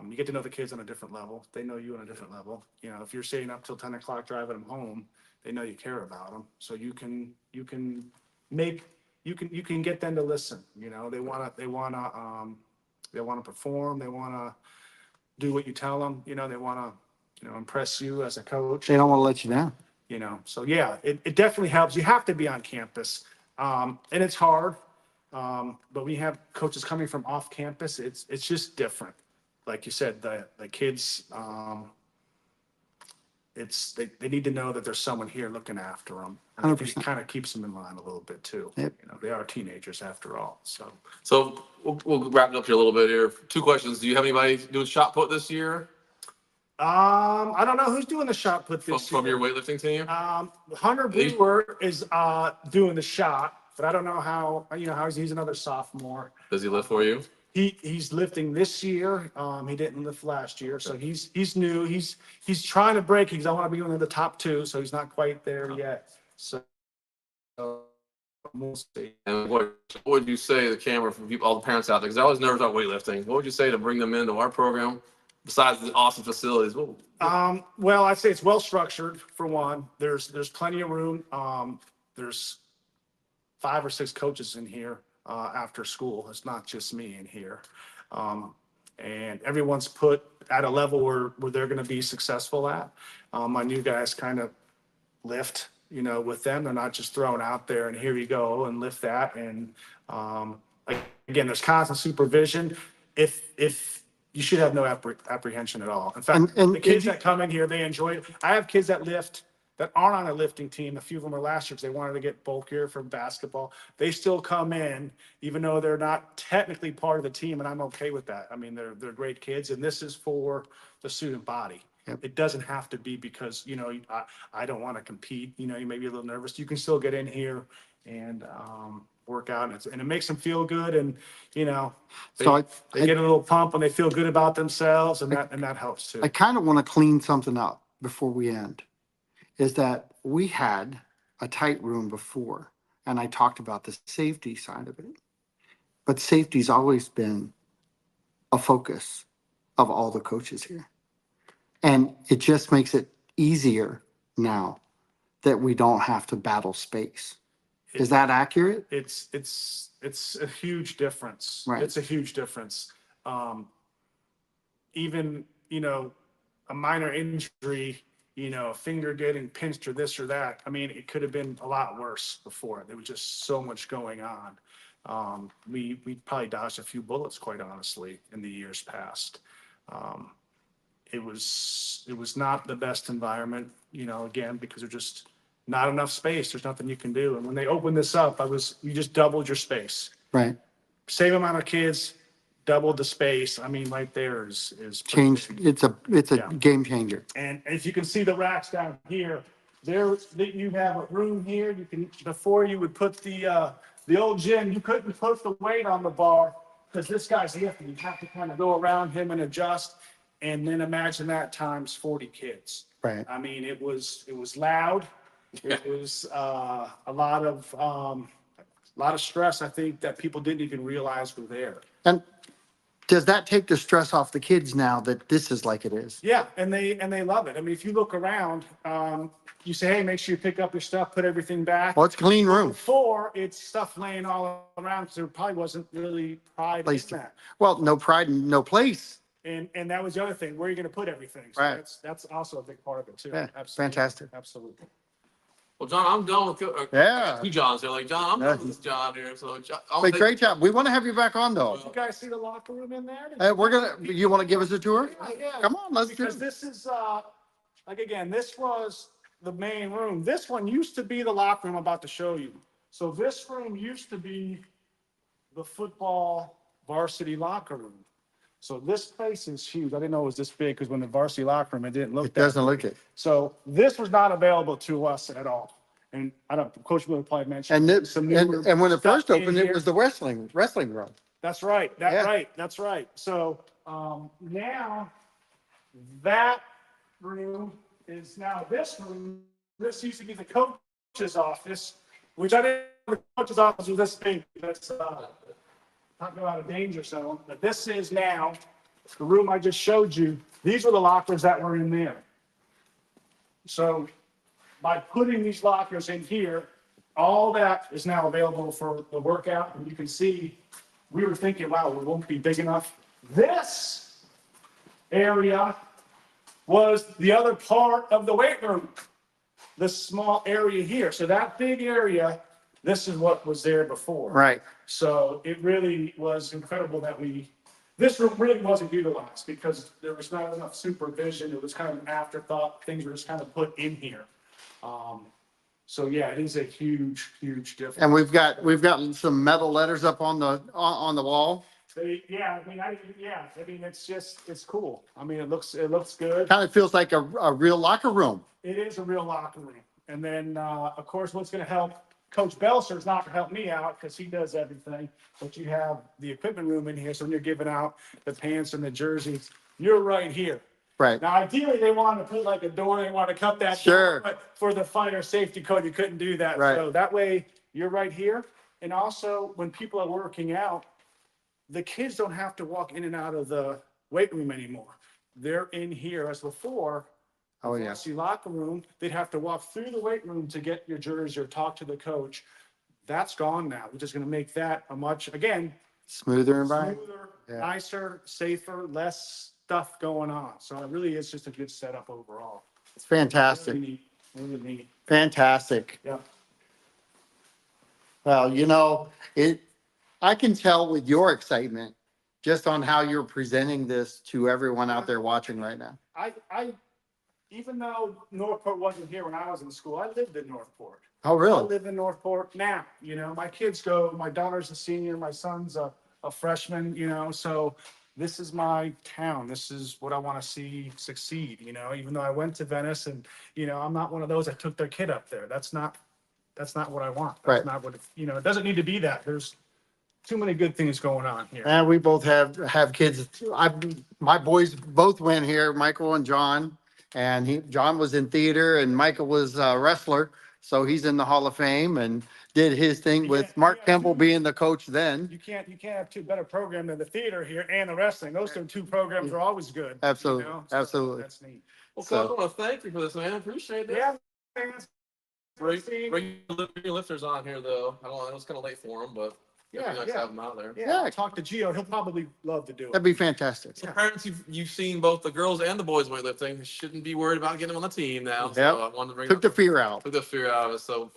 You get to know the kids on a different level. They know you on a different level. If you're staying up till 10 o'clock driving them home, they know you care about them. So you can get them to listen. They want to perform. They want to do what you tell them. They want to impress you as a coach. They don't want to let you down. So yeah, it definitely helps. You have to be on campus. And it's hard. But we have coaches coming from off campus. It's just different. Like you said, the kids, they need to know that there's someone here looking after them. And I think it 100%. kind of keeps them in line a little bit too. Yep. They are teenagers after all. So we'll wrap it up here a little bit here. 2 questions. Do you have anybody doing shot put this year I don't know who's doing the shot put this from your year. weightlifting team? Hunter Brewer is doing the shot, but I don't know how he's another sophomore. Does he lift for you? He's lifting this year. He didn't lift last year, so he's new. He's trying to break because I want to be one of the top 2, so he's not quite there yet. So we'll see. And what would you say to the camera for people, all the parents out there? Because they're always nervous about weightlifting. What would you say to bring them into our program besides the awesome facilities? Well, I'd say it's well structured for one. There's plenty of room. There's 5 or 6 coaches in here after school. It's not just me in here. And everyone's put at a level where they're going to be successful at. My new guys kind of lift, with them. They're not just thrown out there and here you go and lift that. And again, there's constant supervision. If you should have no apprehension at all. In fact, And the kids that come in here, they enjoy it. I have kids that lift that aren't on a lifting team. A few of them were last year because they wanted to get bulkier for basketball. They still come in, even though they're not technically part of the team, and I'm okay with that. I mean, they're great kids, and this is for the student body. Yep. It doesn't have to be because, I don't want to compete. You may be a little nervous. You can still get in here and work out, and it makes them feel good. And, they get a little pump and they feel good about themselves, and that helps too. I kind of want to clean something up before we end. Is that we had a tight room before, and I talked about the safety side of it. But safety's always been a focus of all the coaches here. And it just makes it easier now that we don't have to battle space. Is that accurate? It's a huge difference. Right. It's a huge difference. Even, a minor injury a finger getting pinched or this or that. I mean, it could have been a lot worse before. There was just so much going on. We probably dodged a few bullets, quite honestly, in the years past. It was not the best environment, again, because there's just not enough space. There's nothing you can do. And when they opened this up, you just doubled your space. Right. Same amount of kids, doubled the space. I mean, right there is pretty Change, big. it's a Yeah. game changer. And as you can see the racks down here, you have a room here. Before you would put the old gym, you couldn't put the weight on the bar because this guy's lifting. You have to kind of go around him and adjust. And then imagine that times 40 kids. Right. I mean, it was loud. It was a lot of stress, I think, that people didn't even realize were there. And does that take the stress off the kids now that this is like it is? Yeah, and they love it. I mean, if you look around, you say, hey, make sure you pick up your stuff, put everything back. Well, it's a clean room. Before, it's stuff laying all around because there probably wasn't really pride in that. Well, no pride and no place. And that was the other thing. Where are you going to put everything? So Right. that's also a big part of it too. Yeah, Absolutely. fantastic. Absolutely. Well, John, I'm done with Yeah. two Johns here. Like John, I'm Yeah. done with this John here. So I'll But take- great job. We want to have you back on though. You guys see the locker room in there? You want to give us a tour? Yeah. Come on, let's do Because it. this is, again, this was the main room. This one used to be the locker room I'm about to show you. So this room used to be the football varsity locker room. So this place is huge. I didn't know it was this big because when the varsity locker room, it didn't look It that doesn't big. look it. So this was not available to us at all. And I don't, Coach Miller probably mentioned. And when it first stuff in opened, it here. was the wrestling room. That's right. Yeah. That's right. So now that room is now this room. This used to be the coach's office, which I didn't know the coach's office was this big. That's talking about a danger zone. But this is now the room I just showed you. These were the lockers that were in there. So by putting these lockers in here, all that is now available for the workout. And you can see, we were thinking, wow, it won't be big enough. This area was the other part of the weight room, this small area here. So that big area, this is what was there before. Right. So it really was incredible that this room really wasn't utilized because there was not enough supervision. It was kind of an afterthought. Things were just kind of put in here. So yeah, it is a huge, huge difference. And we've got some metal letters up on the wall. I mean, it's cool. I mean, it looks good. Kind of feels like a real locker room. It is a real locker room. And then, of course, what's going to help Coach Belser's not going to help me out because he does everything. But you have the equipment room in here. So when you're giving out the pants and the jerseys, you're right here. Right. Now, ideally, they want to put like a door. They want to cut that Sure. door. But for the fire safety code, you couldn't do that. Right. So that way, you're right here. And also, when people are working out, the kids don't have to walk in and out of the weight room anymore. They're in here as before. Oh, yeah. Varsity locker room, they'd have to walk through the weight room to get your jersey or talk to the coach. That's gone now, which is going to make that a much, again, Smoother environment. smoother, Yeah. nicer, safer, less stuff going on. So it really is just a good setup overall. It's fantastic. Really neat. Really neat. Fantastic. Yeah. Well, I can tell with your excitement just on how you're presenting this to everyone out there watching right now. I even though Northport wasn't here when I was in school, I lived in Northport. Oh, I really? live in Northport now, my kids my daughter's a senior, my son's a freshman, so this is my town. This is what I want to see succeed, even though I went to Venice and, I'm not one of those that took their kid up there. That's not what I want. That's Right. not what, it doesn't need to be that. There's too many good things going on here. And we both have kids. My boys both went here, Michael and John, and John was in theater and Michael was a wrestler. So he's in the Hall of Fame and did his thing with Mark Kemple being the coach then. You can't have two better programs than the theater here and the wrestling. Those two programs are always good. Absolutely, So absolutely. That's neat. Well, So- Coach, I want to thank you for this, man. Appreciate that. Yeah. man, Bring your lifters on here, though. I don't know. It was kind of late for them, but It'd be nice to have them out there. Yeah, I talked to Gio. He'll probably love to do That'd it. be fantastic. So parents, you've seen both the girls and the boys weightlifting. Shouldn't be worried about getting them on the team now. So Yep. I wanted to bring Took the fear out. took the fear out of it. So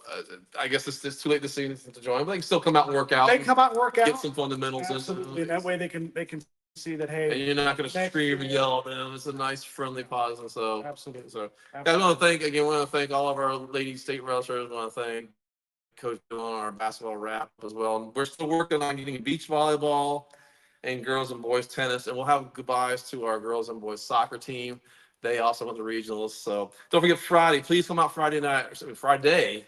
I guess it's too late to see to join, but they can still come out and work out. They come out and work out. Get some fundamentals Absolutely. into That it. way they can see that, And hey, you're not going to Next scream and year. yell at them. It's a nice, friendly, positive. So, absolutely. so I want to thank again. Want to thank all of our lady state wrestlers. Want to thank Coach Bill on our basketball wrap as well. And we're still working on getting beach volleyball and girls and boys tennis, and we'll have goodbyes to our girls and boys soccer team. They also went to regionals. So don't forget Friday. Please come out Friday night, or Friday,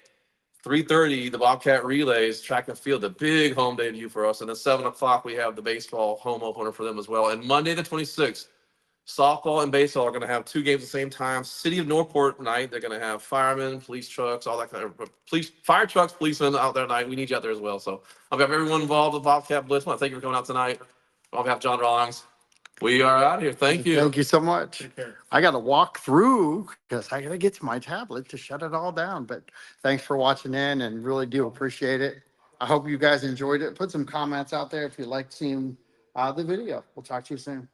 3:30. The Bobcat Relays track and field, the big home debut for us, and then 7 o'clock we have the baseball home opener for them as well. And Monday the 26th. Softball and baseball are going to have 2 games at the same time. City of Northport night, they're going to have firemen, police trucks, all that kind of police, fire trucks, policemen out there tonight. We need you out there as well. So on behalf of everyone involved with Bobcat Blitz, I want to thank you for coming out tonight. On behalf of John Rawlings, we are out here. Thank you. Thank you so much. Take care. I got to walk through because I got to get to my tablet to shut it all down. But thanks for watching in and really do appreciate it. I hope you guys enjoyed it. Put some comments out there if you'd like to see the video. We'll talk to you soon.